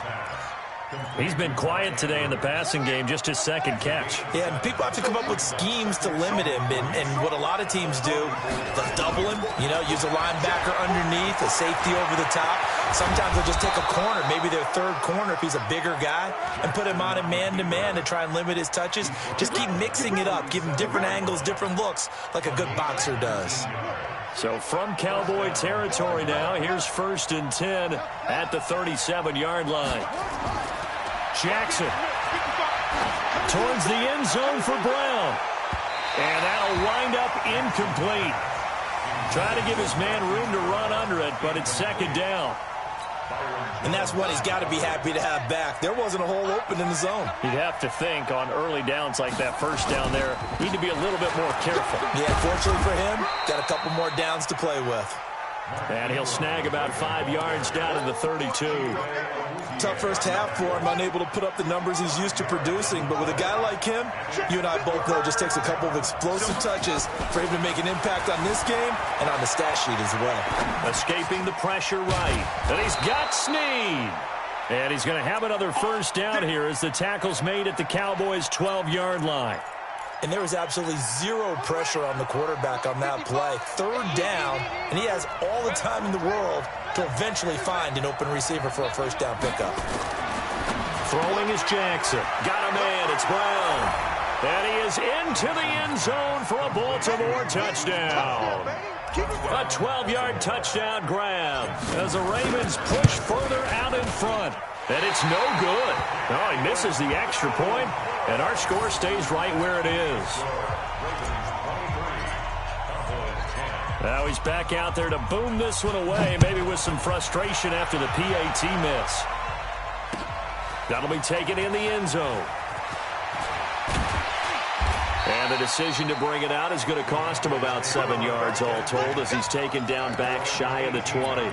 He's been quiet today in the passing game, just his 2nd catch. Yeah, and people have to come up with schemes to limit him. And what a lot of teams do, they'll double him, use a linebacker underneath, a safety over the top. Sometimes they'll just take a corner, maybe their 3rd corner if he's a bigger guy, and put him on a man-to-man to try and limit his touches. Just keep mixing it up, give him different angles, different looks, like a good boxer does. So from Cowboy territory now, here's 1st and 10 at the 37-yard line. Jackson towards the end zone for Brown. And that'll wind up incomplete. Trying to give his man room to run under it, but it's 2nd down. And that's what he's got to be happy to have back. There wasn't a hole open in the zone. You'd have to think on early downs like that first down there, need to be a little bit more careful. Yeah, fortunately for him, got a couple more downs to play with. And he'll snag about 5 yards down to the 32. Tough first half for him, unable to put up the numbers he's used to producing. But with a guy like him, you and I both know it just takes a couple of explosive touches for him to make an impact on this game and on the stat sheet as well. Escaping the pressure right. And he's got Snead. And he's going to have another first down here as the tackle's made at the Cowboys' 12-yard line. And there was absolutely zero pressure on the quarterback on that play. 3rd down, and he has all the time in the world to eventually find an open receiver for a first down pickup. Throwing is Jackson. Got a man. It's Brown. And he is into the end zone for a Baltimore touchdown. A 12-yard touchdown grab as the Ravens push further out in front. And it's no good. Oh, he misses the extra point, and our score stays right where it is. Now he's back out there to boom this one away, maybe with some frustration after the PAT miss. That'll be taken in the end zone. And the decision to bring it out is going to cost him about 7 yards all told as he's taken down back shy of the 20.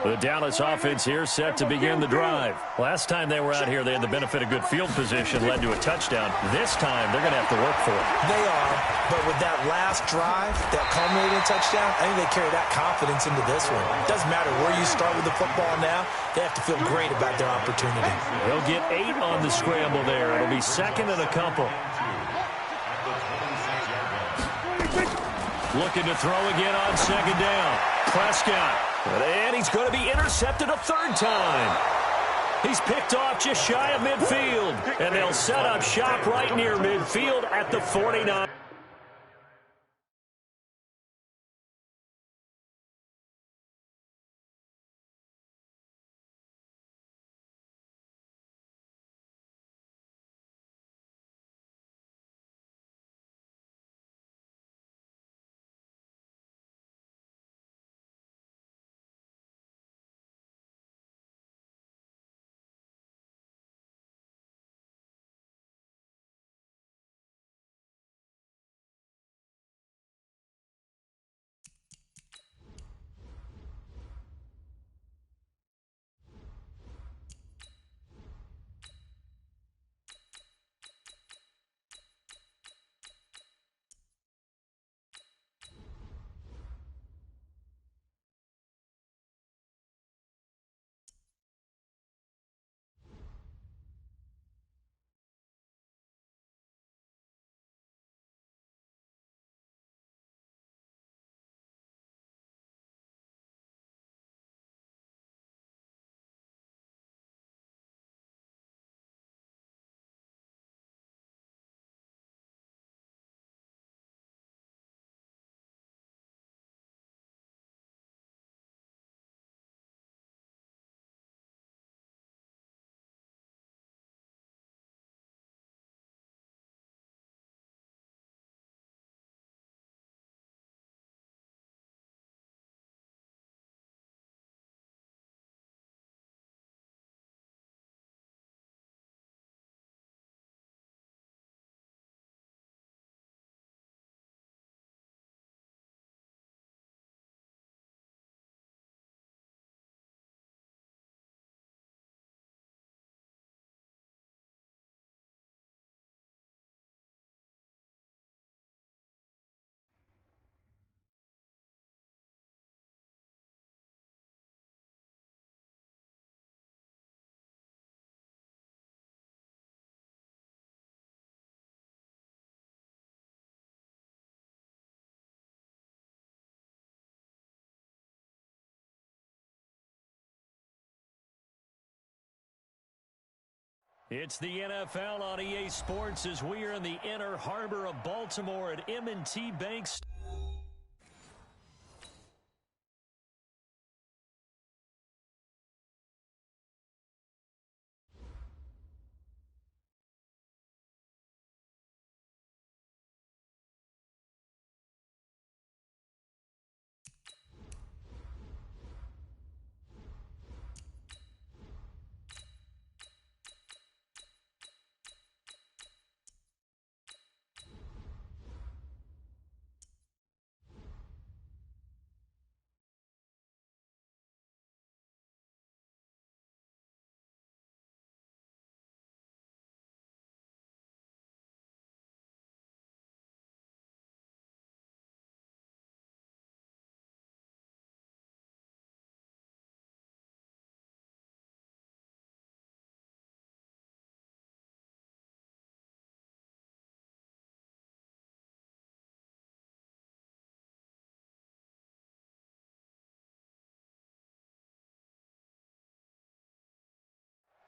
The Dallas offense here set to begin the drive. Last time they were out here, they had the benefit of good field position, led to a touchdown. This time, they're going to have to work for it. They are, but with that last drive, that culminating touchdown, I think they carry that confidence into this one. It doesn't matter where you start with the football now. They have to feel great about their opportunity. They'll get 8 on the scramble there. It'll be 2nd and a couple. Looking to throw again on 2nd down. Prescott. And he's going to be intercepted a 3rd time. He's picked off just shy of midfield. And they'll set up shop right near midfield at the 49. It's the NFL on EA Sports as we are in the inner harbor of Baltimore at M&T Bank.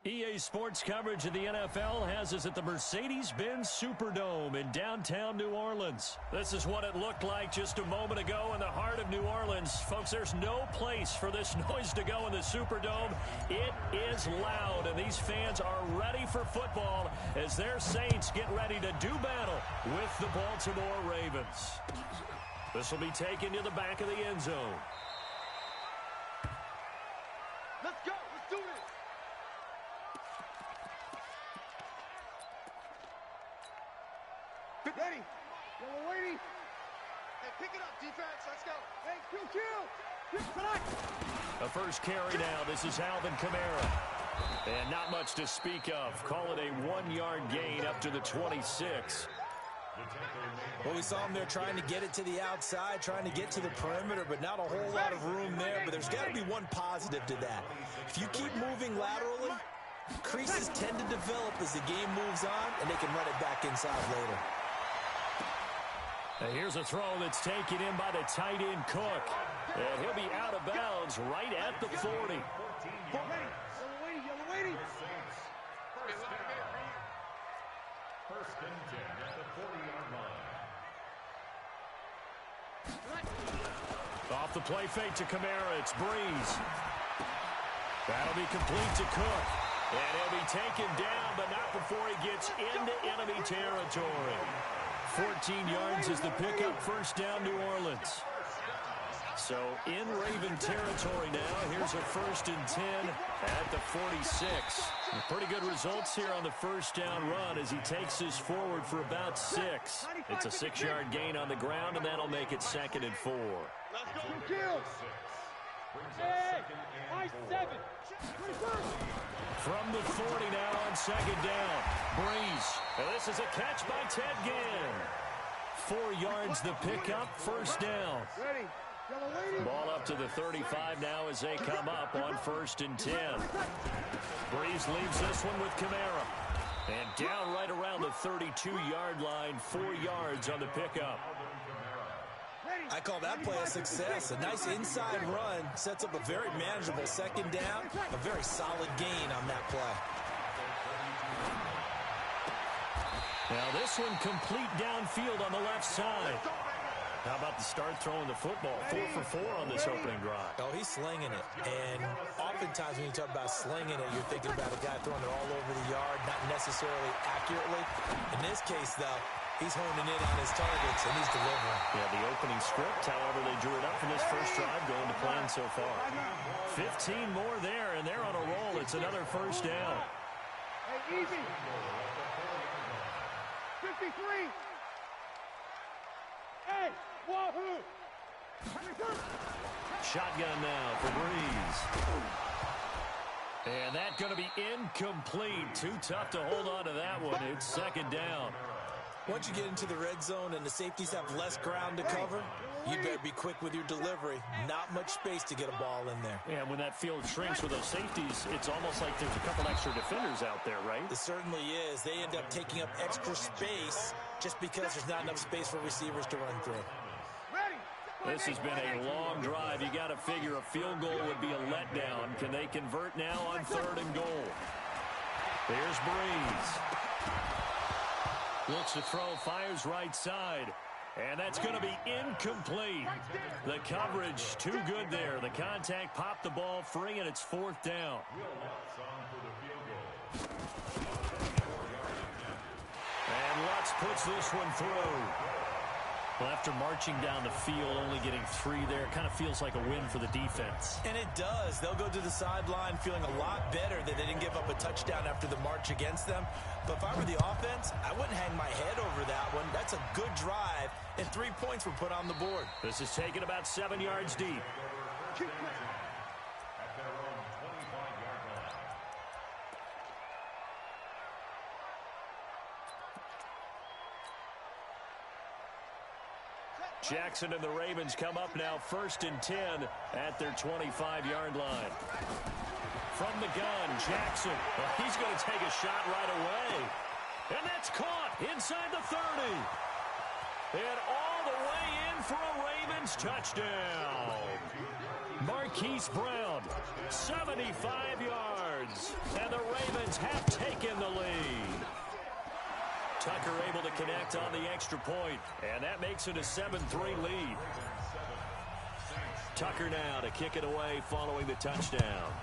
EA Sports coverage of the NFL has us at the Mercedes-Benz Superdome in downtown New Orleans. This is what it looked like just a moment ago in the heart of New Orleans. Folks, there's no place for this noise to go in the Superdome. It is loud, and these fans are ready for football as their Saints get ready to do battle with the Baltimore Ravens. This will be taken to the back of the end zone. Let's go. Let's do this. Ready. Yellow waiting. Hey, pick it up, defense. Let's go. Hey, kill. The first carry now. This is Alvin Kamara. And not much to speak of. Call it a 1-yard gain up to the 26. Well, we saw him there trying to get it to the outside, trying to get to the perimeter, but not a whole lot of room there. But there's got to be one positive to that. If you keep moving laterally, creases tend to develop as the game moves on, and they can run it back inside later. And here's a throw that's taken in by the tight end Cook. And he'll be out of bounds right at the 40. Yellow waiting. First and 10 at the 40-yard line. Off the play fake to Kamara. It's Breeze. That'll be complete to Cook. And he'll be taken down, but not before he gets into enemy territory. 14 yards is the pickup. First down, New Orleans. So in Raven territory now. Here's a first and 10 at the 46. Pretty good results here on the first down run as he takes this forward for about 6. It's a 6-yard gain on the ground, and that'll make it 2nd and 4. Let's go. Hey, 7. From the 40 now on 2nd down. Breeze. And this is a catch by Ted Ginn. 4 yards the pickup. First down. Ready. Ball up to the 35 now as they come up on 1st and 10. Breeze leaves this one with Kamara. And down right around the 32-yard line. 4 yards on the pickup. I call that play a success. A nice inside run sets up a very manageable 2nd down. A very solid gain on that play. Now this one complete downfield on the left side. How about the start throwing the football? 4 for 4 on this opening drive. Oh, he's slinging it. And oftentimes when you talk about slinging it, you're thinking about a guy throwing it all over the yard, not necessarily accurately. In this case, though, he's honing in on his targets, and he's delivering. Yeah, the opening script, however, they drew it up for this first drive going to plan so far. 15 more there, and they're on a roll. It's another first down. Hey, easy. 53. Hey, wahoo. Shotgun now for Breeze. And that's going to be incomplete. Too tough to hold on to that one. It's 2nd down. Once you get into the red zone and the safeties have less ground to cover, you better be quick with your delivery. Not much space to get a ball in there. Yeah, when that field shrinks with those safeties, it's almost like there's a couple extra defenders out there, right? It certainly is. They end up taking up extra space just because there's not enough space for receivers to run through. This has been a long drive. You got to figure a field goal would be a letdown. Can they convert now on 3rd and goal? Here's Breeze. Looks to throw, fires right side. And that's going to be incomplete. The coverage too good there. The contact popped the ball free, and it's 4th down. And Lutz puts this one through. Well, after marching down the field, only getting 3 there, kind of feels like a win for the defense. And it does. They'll go to the sideline feeling a lot better that they didn't give up a touchdown after the march against them. But if I were the offense, I wouldn't hang my head over that one. That's a good drive, and 3 points were put on the board. This is taken about 7 yards deep. Jackson and the Ravens come up now 1st and 10 at their 25-yard line. From the gun, Jackson. He's going to take a shot right away. And that's caught inside the 30. And all the way in for a Ravens touchdown. Marquise Brown, 75 yards. And the Ravens have taken the lead. Tucker able to connect on the extra point, and that makes it a 7-3 lead. Tucker now to kick it away following the touchdown.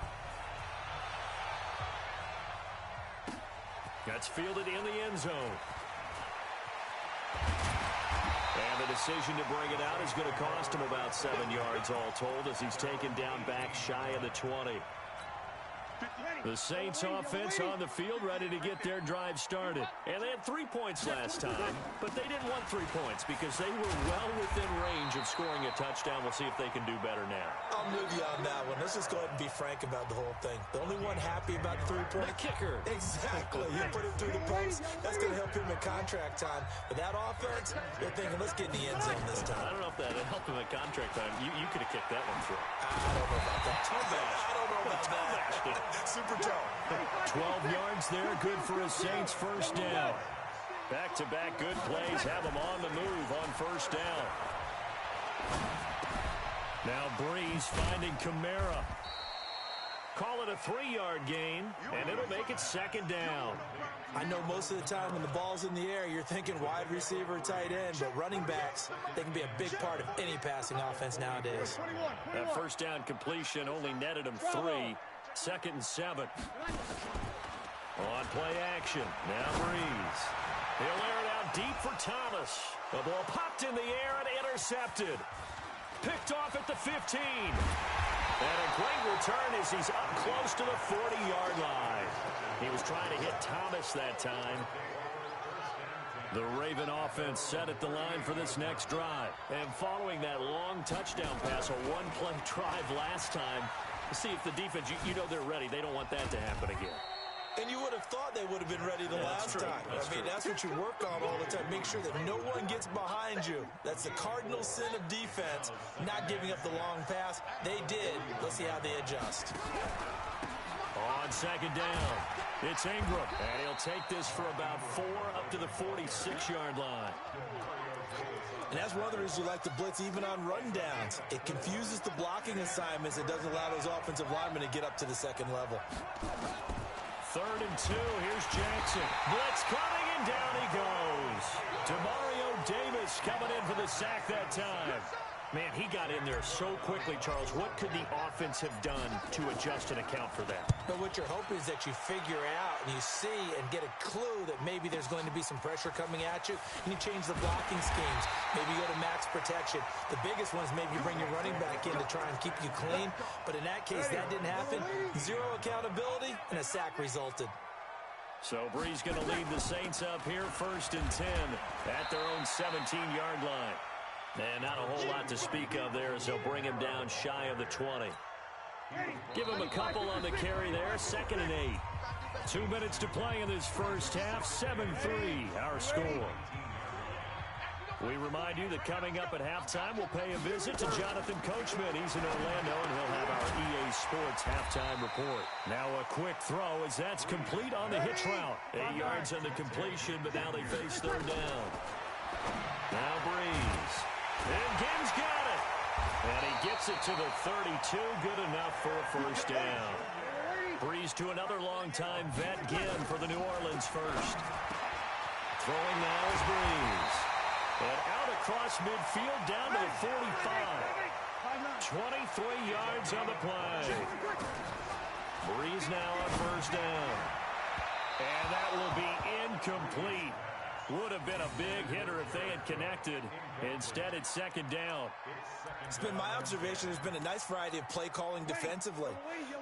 That's fielded in the end zone. And the decision to bring it out is going to cost him about 7 yards all told as he's taken down back shy of the 20. The Saints offense on the field ready to get their drive started. And they had 3 points last time, but they didn't want 3 points because they were well within range of scoring a touchdown. We'll see if they can do better now. I'm with you on that one. Let's just go ahead and be frank about the whole thing. The only one happy about the 3-point. The kicker. Exactly. You put him through the post. That's going to help him in contract time. But that offense, they're thinking, let's get in the end zone this time. I don't know if that helped him at contract time. You could have kicked that one through. I don't know about that. I don't know about that. Super Joe. 12 yards there, good for his Saints first down. Back-to-back good plays have them on the move on first down. Now Breeze finding Kamara. Call it a 3-yard gain, and it'll make it 2nd down. I know most of the time when the ball's in the air, you're thinking wide receiver, tight end, but running backs, they can be a big part of any passing offense nowadays. That first down completion only netted him 3. 2nd and 7. On play action. Now Breeze. He'll air it out deep for Thomas. The ball popped in the air and intercepted. Picked off at the 15. And a great return as he's up close to the 40-yard line. He was trying to hit Thomas that time. The Raven offense set at the line for this next drive. And following that long touchdown pass, a one-play drive last time, see if the defense, you know they're ready. They don't want that to happen again. And you would have thought they would have been ready the last time. That's what you work on all the time. Make sure that no one gets behind you. That's the cardinal sin of defense, not giving up the long pass. They did. Let's see how they adjust. On 2nd down, it's Ingram. And he'll take this for about 4 up to the 46-yard line. And that's one of the reasons we like to blitz even on rundowns. It confuses the blocking assignments. It doesn't allow those offensive linemen to get up to the 2nd level. 3rd and 2. Here's Jackson. Blitz coming, and down he goes. Demario Davis coming in for the sack that time. Man, he got in there so quickly, Charles. What could the offense have done to adjust and account for that? But what you're hoping is that you figure out and you see and get a clue that maybe there's going to be some pressure coming at you, and you change the blocking schemes. Maybe you go to max protection. The biggest one is maybe you bring your running back in to try and keep you clean. But in that case, that didn't happen. 0 accountability, and a sack resulted. So Breeze going to lead the Saints up here 1st and 10 at their own 17-yard line. And not a whole lot to speak of there as they'll bring him down shy of the 20. Give him a couple on the carry there. 2nd and 8. 2 minutes to play in this first half. 7-3 our score. We remind you that coming up at halftime, we'll pay a visit to Jonathan Coachman. He's in Orlando, and he'll have our EA Sports halftime report. Now a quick throw as that's complete on the hitch route. 8 yards on the completion, but now they face 3rd down. Now Breeze. And Gibbs got it. And he gets it to the 32. Good enough for a first down. Breeze to another long-time vet, Ginn for the New Orleans first. Throwing now is Breeze. And out across midfield down to the 45. 23 yards on the play. Breeze now on first down. And that will be incomplete. Would have been a big hitter if they had connected. Instead, it's second down. It's been my observation. There's been a nice variety of play calling defensively.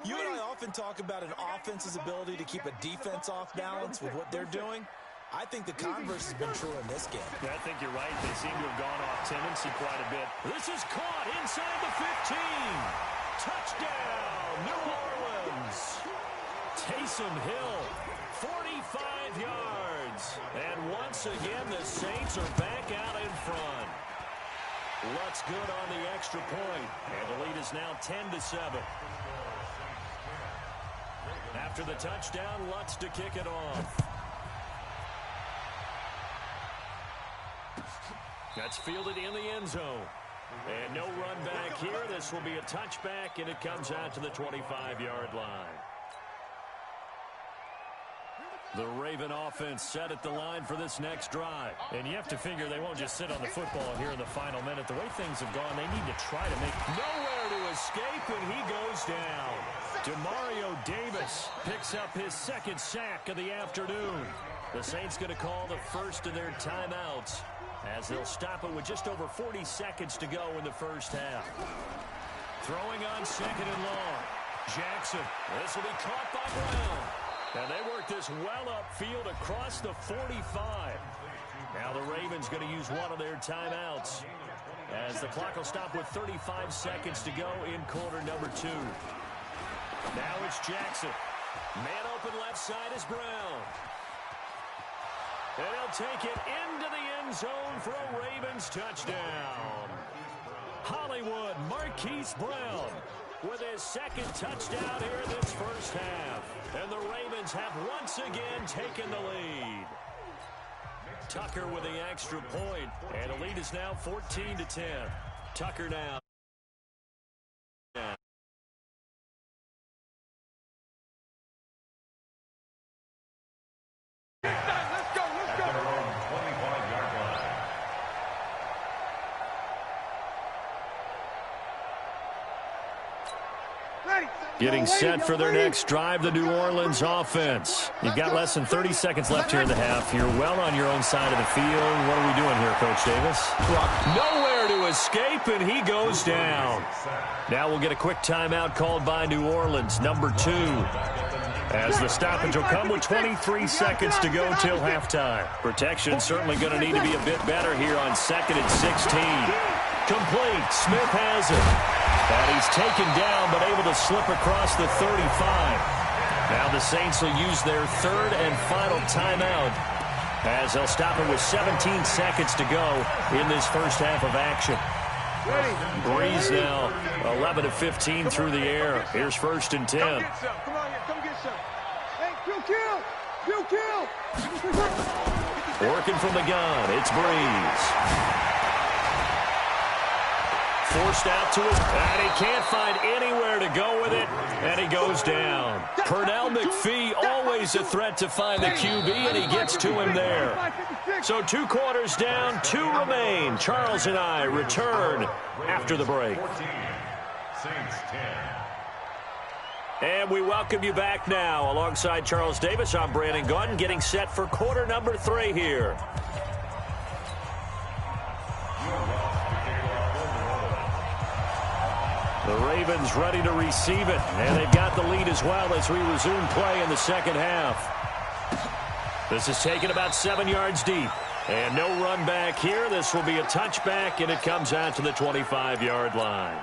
You and I often talk about an offense's ability to keep a defense off balance with what they're doing. I think the converse has been true in this game. Yeah, I think you're right. They seem to have gone off tendency quite a bit. This is caught inside the 15. Touchdown, New Orleans. Taysom Hill, 45 yards. And once again, the Saints are back out in front. Lutz good on the extra point. And the lead is now 10-7. After the touchdown, Lutz to kick it off. That's fielded in the end zone. And no run back here. This will be a touchback, and it comes out to the 25-yard line. The Raven offense set at the line for this next drive. And you have to figure they won't just sit on the football here in the final minute. The way things have gone, they need to try to make nowhere to escape, and he goes down. Demario Davis picks up his second sack of the afternoon. The Saints going to call the first of their timeouts, as they'll stop it with just over 40 seconds to go in the first half. Throwing on second and long. Jackson. This will be caught by Brown. And they work this well upfield across the 45. Now the Ravens going to use one of their timeouts, as the clock will stop with 35 seconds to go in quarter number 2. Now it's Jackson. Man open left side is Brown. And he'll take it into the end zone for a Ravens touchdown. Hollywood Marquise Brown with his second touchdown here in this first half. And the Ravens have once again taken the lead. Tucker with the extra point. And the lead is now 14-10. Tucker now. Getting set for their next drive, the New Orleans offense. You've got less than 30 seconds left here in the half. You're well on your own side of the field. What are we doing here, Coach Davis? Nowhere to escape, and he goes down. Now we'll get a quick timeout called by New Orleans, number 2. As the stoppage will come with 23 seconds to go till halftime. Protection certainly going to need to be a bit better here on 2nd and 16. Complete. Smith has it. And he's taken down, but able to slip across the 35. Now the Saints will use their third and final timeout, as they'll stop it with 17 seconds to go in this first half of action. Breeze now 11 of 15 through the air. Here's 1st and 10. Come get some. Come on here. Come get some. Hey, kill. Working from the gun, it's Breeze. Forced out to his, and he can't find anywhere to go with it, and he goes down. Pernell McPhee, always a threat to find the QB, and he gets to him there. So 2 quarters down, 2 remain. Charles and I return after the break. And we welcome you back now. Alongside Charles Davis, I'm Brandon Gaudin, getting set for quarter number 3 here. The Ravens ready to receive it, and they've got the lead as well as we resume play in the second half. This is taken about 7 yards deep, and no run back here. This will be a touchback, and it comes out to the 25-yard line.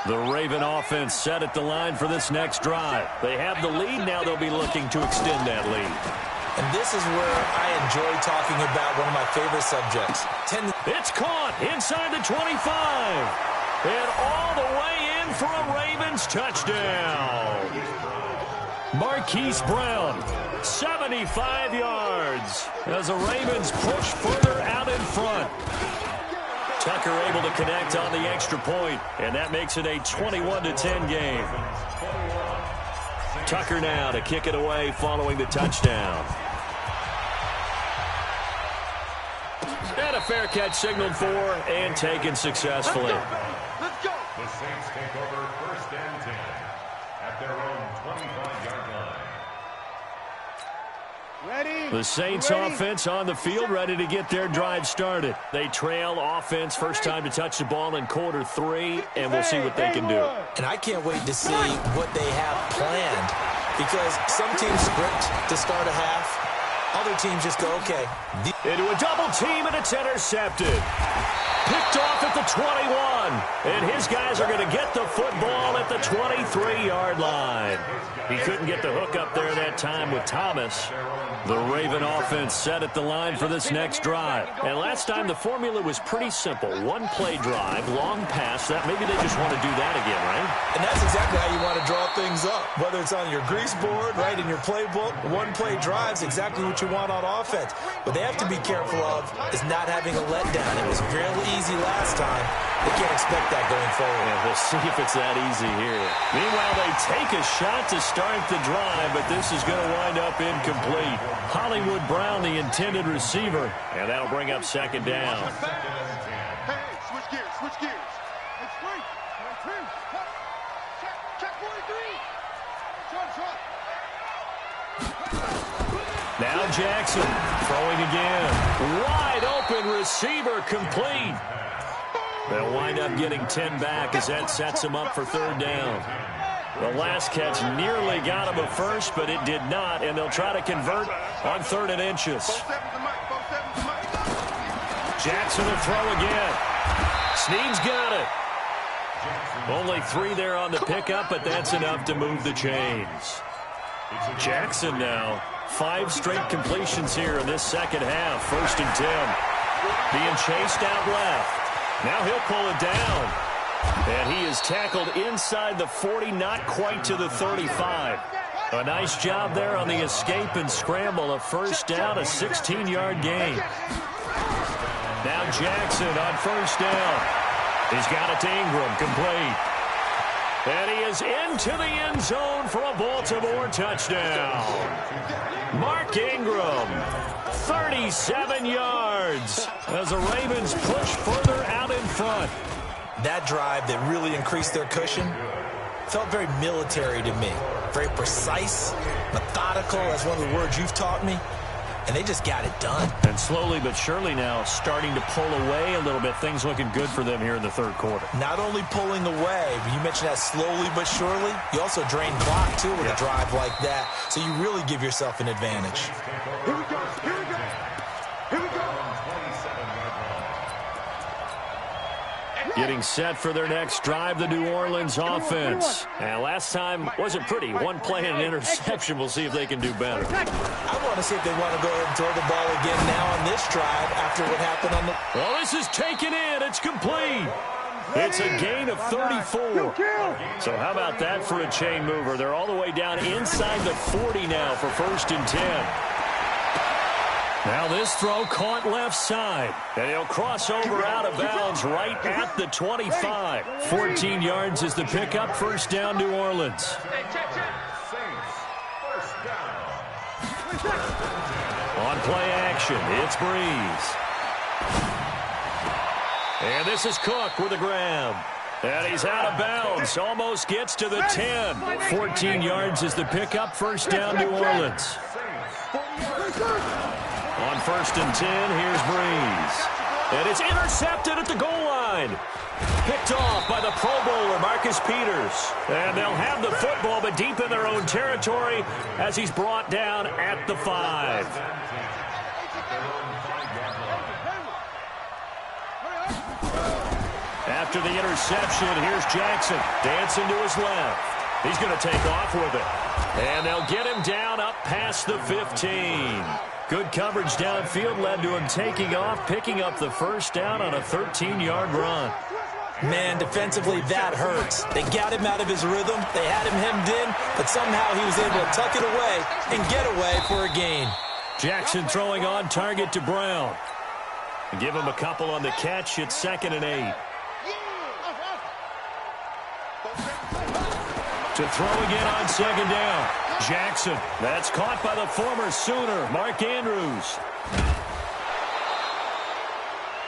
The Raven offense set at the line for this next drive. They have the lead. Now they'll be looking to extend that lead. And this is where I enjoy talking about one of my favorite subjects. It's caught inside the 25. And all the way in for a Ravens touchdown. Marquise Brown, 75 yards, as the Ravens push further out in front. Tucker able to connect on the extra point, and that makes it a 21-10 game. Tucker now to kick it away following the touchdown. And a fair catch signaled for and taken successfully. Let's go. The Saints take over 1st and 10 at their own 25-yard line. Ready? The Saints offense on the field, ready to get their drive started. They trail offense, first time to touch the ball in quarter 3, and we'll see what they can do. And I can't wait to see what they have planned, because some teams script to start a half. Other teams just go, okay. Into a double team, and it's intercepted. Picked off at the 21. And his guys are going to get the football at the 23-yard line. He couldn't get the hook up there that time with Thomas. The Raven offense set at the line for this next drive. And last time the formula was pretty simple. One-play drive, long pass. That maybe they just want to do that again, right? And that's exactly how you want to draw things up. Whether it's on your grease board, right, in your playbook, one-play drive's exactly what you want on offense. What they have to be careful of is not having a letdown. It was real easy last time. They can't expect that going forward. Yeah, we'll see if it's that easy here. Meanwhile, they take a shot to start the drive, but this is going to wind up incomplete. Hollywood Brown, the intended receiver, and that'll bring up 2nd down. Hey, switch gears, switch gears. It's free. Check 43. Shot. Now Jackson throwing again. Wide open receiver, complete. They'll wind up getting 10 back as that sets him up for 3rd down. The last catch nearly got him a first, but it did not, and they'll try to convert on 3rd and inches. Jackson will throw again. Snead's got it. Only 3 there on the pickup, but that's enough to move the chains. Jackson now, 5 straight completions here in this second half. 1st and 10. Being chased out left. Now he'll pull it down. And he is tackled inside the 40, not quite to the 35. A nice job there on the escape and scramble. A 1st down, a 16-yard gain. Now Jackson on 1st down. He's got it to Ingram, complete. And he is into the end zone for a Baltimore touchdown. Mark Ingram, 37 yards as the Ravens push further out in front. That drive that really increased their cushion felt very military to me. Very precise, methodical, that's one of the words you've taught me. And they just got it done. And slowly but surely now starting to pull away a little bit. Things looking good for them here in the 3rd quarter. Not only pulling away, but you mentioned that slowly but surely. You also drain clock, too, with a drive like that. So you really give yourself an advantage. Here we go. Getting set for their next drive, the New Orleans offense. And last time wasn't pretty. 1 play and an interception. We'll see if they can do better. I want to see if they want to go ahead and throw the ball again now on this drive after what happened on the... Well, this is taken in. It's complete. It's a gain of 34. So how about that for a chain mover? They're all the way down inside the 40 now for 1st and 10. Now this throw caught left side, and he'll cross over out of bounds right at the 25. 14 yards is the pickup. 1st down, New Orleans. On play action, it's Breeze. And this is Cook with a grab. And he's out of bounds, almost gets to the 10. 14 yards is the pickup. 1st down, New Orleans. On 1st and 10, here's Breeze. And it's intercepted at the goal line. Picked off by the Pro Bowler, Marcus Peters. And they'll have the football, but deep in their own territory as he's brought down at the 5. After the interception, here's Jackson. Dancing to his left. He's going to take off with it. And they'll get him down up past the 15. Good coverage downfield led to him taking off, picking up the 1st down on a 13-yard run. Man, defensively, that hurts. They got him out of his rhythm. They had him hemmed in, but somehow he was able to tuck it away and get away for a gain. Jackson throwing on target to Brown. Give him a couple on the catch. It's 2nd and 8. To throw again on second down. Jackson. That's caught by the former Sooner, Mark Andrews.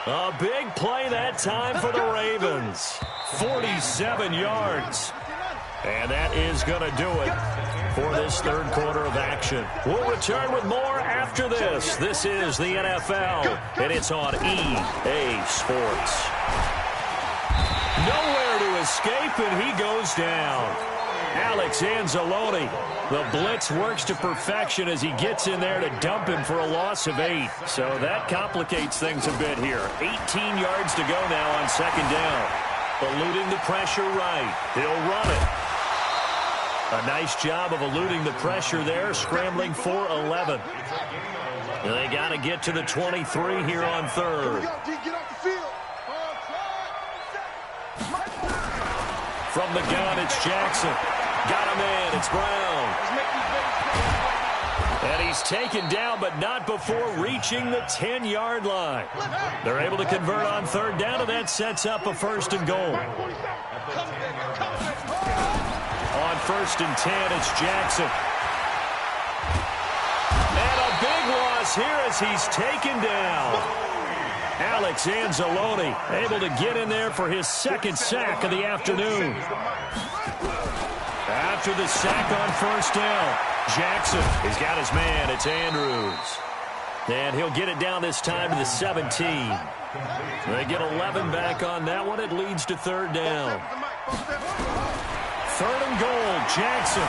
A big play that time for the Ravens. 47 yards. And that is going to do it for this third quarter of action. We'll return with more after this. This is the NFL, and it's on EA Sports. Nowhere to escape, and he goes down. Alex Anzalone. The blitz works to perfection as he gets in there to dump him for a loss of 8. So that complicates things a bit here. 18 yards to go now on second down. Eluding the pressure right. He'll run it. A nice job of eluding the pressure there, scrambling for 11. They got to get to the 23 here on third. From the gun, it's Jackson. Got a man, it's Brown. And he's taken down, but not before reaching the 10-yard line. They're able to convert on third down, and that sets up a first and goal. On first and 10, it's Jackson. And a big loss here as he's taken down. Alex Anzalone able to get in there for his second sack of the afternoon. After the sack on first down, Jackson, he's got his man, it's Andrews. And he'll get it down this time to the 17. They get 11 back on that one. It leads to third down. Third and goal, Jackson.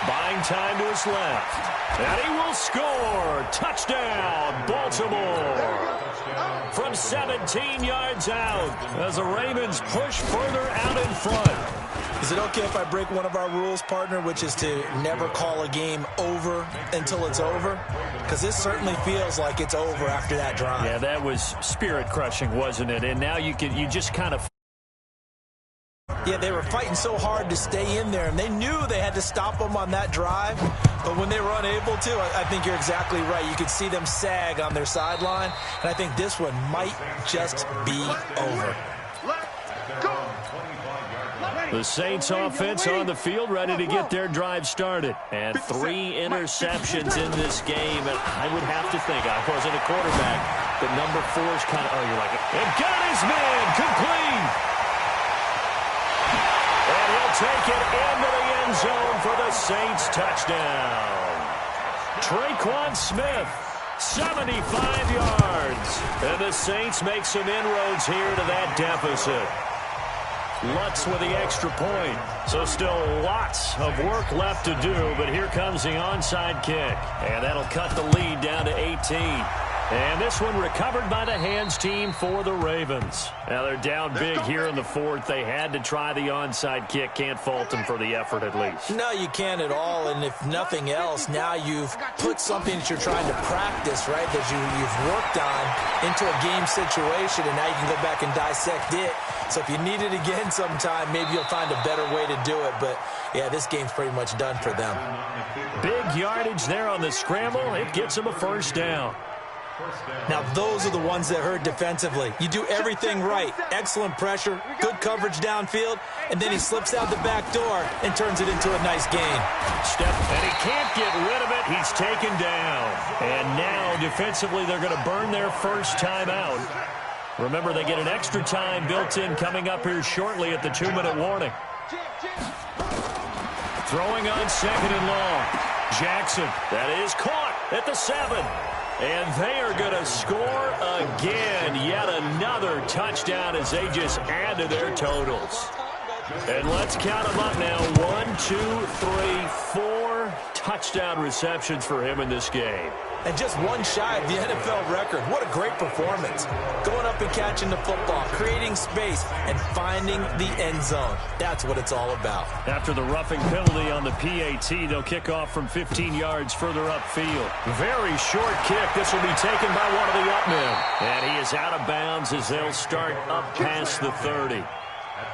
Buying time to his left. And he will score. Touchdown, Baltimore. From 17 yards out as the Ravens push further out in front. Is it okay if I break one of our rules, partner, which is to never call a game over until it's over? Because this certainly feels like it's over after that drive. Yeah, that was spirit-crushing, wasn't it? And now you just kind of... Yeah, they were fighting so hard to stay in there, and they knew they had to stop them on that drive. But when they were unable to, I think you're exactly right. You could see them sag on their sideline, and I think this one might just be over. The Saints offense on the field, ready to get their drive started. And 3 interceptions in this game. And I would have to think, I wasn't a quarterback, but number 4 is kind of, you're like, and got his man, complete. And he'll take it into the end zone for the Saints touchdown. Traquan Smith, 75 yards. And the Saints make some inroads here to that deficit. Lutz with the extra point. So still lots of work left to do, but here comes the onside kick. And that'll cut the lead down to 18. And this one recovered by the hands team for the Ravens. Now they're down big here in the fourth. They had to try the onside kick. Can't fault them for the effort at least. No, you can't at all. And if nothing else, now you've put something that you're trying to practice, right, that you've worked on into a game situation, and now you can go back and dissect it. So if you need it again sometime, maybe you'll find a better way to do it. But, yeah, this game's pretty much done for them. Big yardage there on the scramble. It gets them a first down. Now, those are the ones that hurt defensively. You do everything right. Excellent pressure, good coverage downfield, and then he slips out the back door and turns it into a nice gain. And he can't get rid of it. He's taken down. And now, defensively, they're going to burn their first time out. Remember, they get an extra time built in coming up here shortly at the 2-minute warning. Throwing on second and long. Jackson, that is caught at the 7. And they are going to score again. Yet another touchdown as they just add to their totals. And let's count them up now. 1, 2, 3, 4 touchdown receptions for him in this game. And just one shy of the NFL record. What a great performance. Going up and catching the football, creating space, and finding the end zone. That's what it's all about. After the roughing penalty on the PAT, they'll kick off from 15 yards further upfield. Very short kick. This will be taken by one of the up men. And he is out of bounds as they'll start up past the 30. At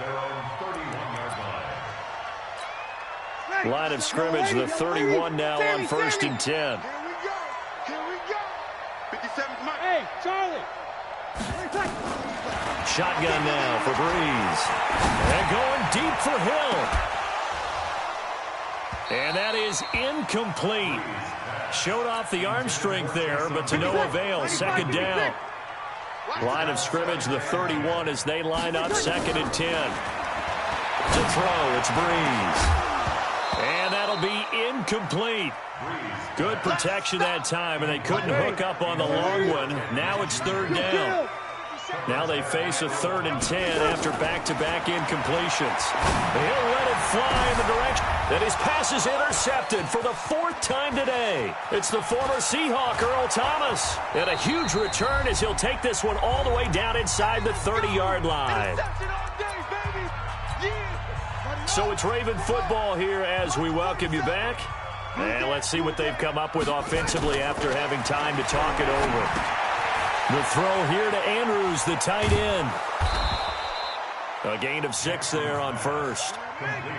their own 31-yard line. Line of scrimmage, the 31 now on first and 10. Hey, Charlie! Shotgun now for Breeze. And going deep for Hill. And that is incomplete. Showed off the arm strength there, but to no avail. Second down. Line of scrimmage, the 31 as they line up 2nd and 10. To throw, it's Breeze. And that'll be incomplete. Good protection that time, and they couldn't hook up on the long one. Now it's 3rd down. Now they face a 3rd and 10 after back-to-back incompletions. He'll let it fly in the direction. And his pass is intercepted for the 4th time today. It's the former Seahawk, Earl Thomas. And a huge return as he'll take this one all the way down inside the 30-yard line. So it's Raven football here as we welcome you back. And let's see what they've come up with offensively after having time to talk it over. The throw here to Andrews, the tight end. A gain of 6 there on first.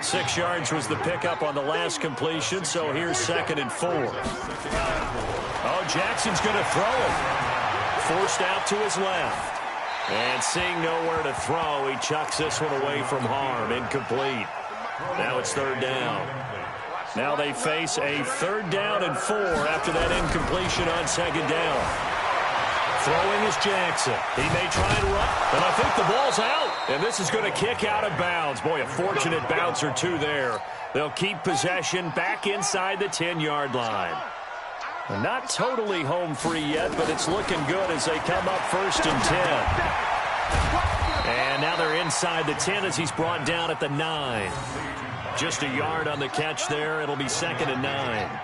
6 yards was the pickup on the last completion, so here's 2nd and 4. Oh, Jackson's going to throw it. Forced out to his left. And seeing nowhere to throw, he chucks this one away from harm. Incomplete. Now it's 3rd down. Now they face a 3rd down and 4 after that incompletion on 2nd down. Throwing is Jackson. He may try and run, and I think the ball's out. And this is going to kick out of bounds. Boy, a fortunate bounce or two there. They'll keep possession back inside the 10-yard line. Not totally home free yet, but it's looking good as they come up 1st and 10. And now they're inside the 10 as he's brought down at the 9. Just a yard on the catch there. It'll be 2nd and 9.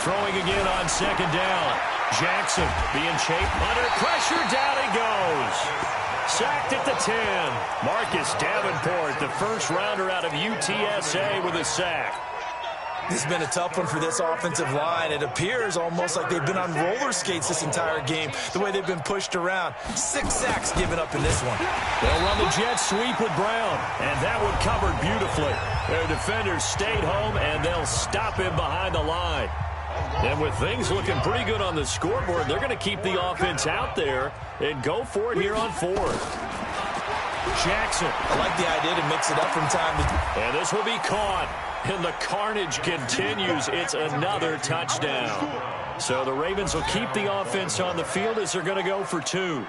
Throwing again on 2nd down. Jackson being chased under pressure. Down he goes. Sacked at the 10. Marcus Davenport, the first rounder out of UTSA with a sack. This has been a tough one for this offensive line. It appears almost like they've been on roller skates this entire game, the way they've been pushed around. 6 sacks given up in this one. They'll run the jet sweep with Brown, and that one covered beautifully. Their defenders stayed home, and they'll stop him behind the line. And with things looking pretty good on the scoreboard, they're going to keep the offense out there and go for it here on 4th. Jackson. I like the idea to mix it up from time to time. And this will be caught. And the carnage continues. It's another touchdown. So the Ravens will keep the offense on the field as they're going to go for 2.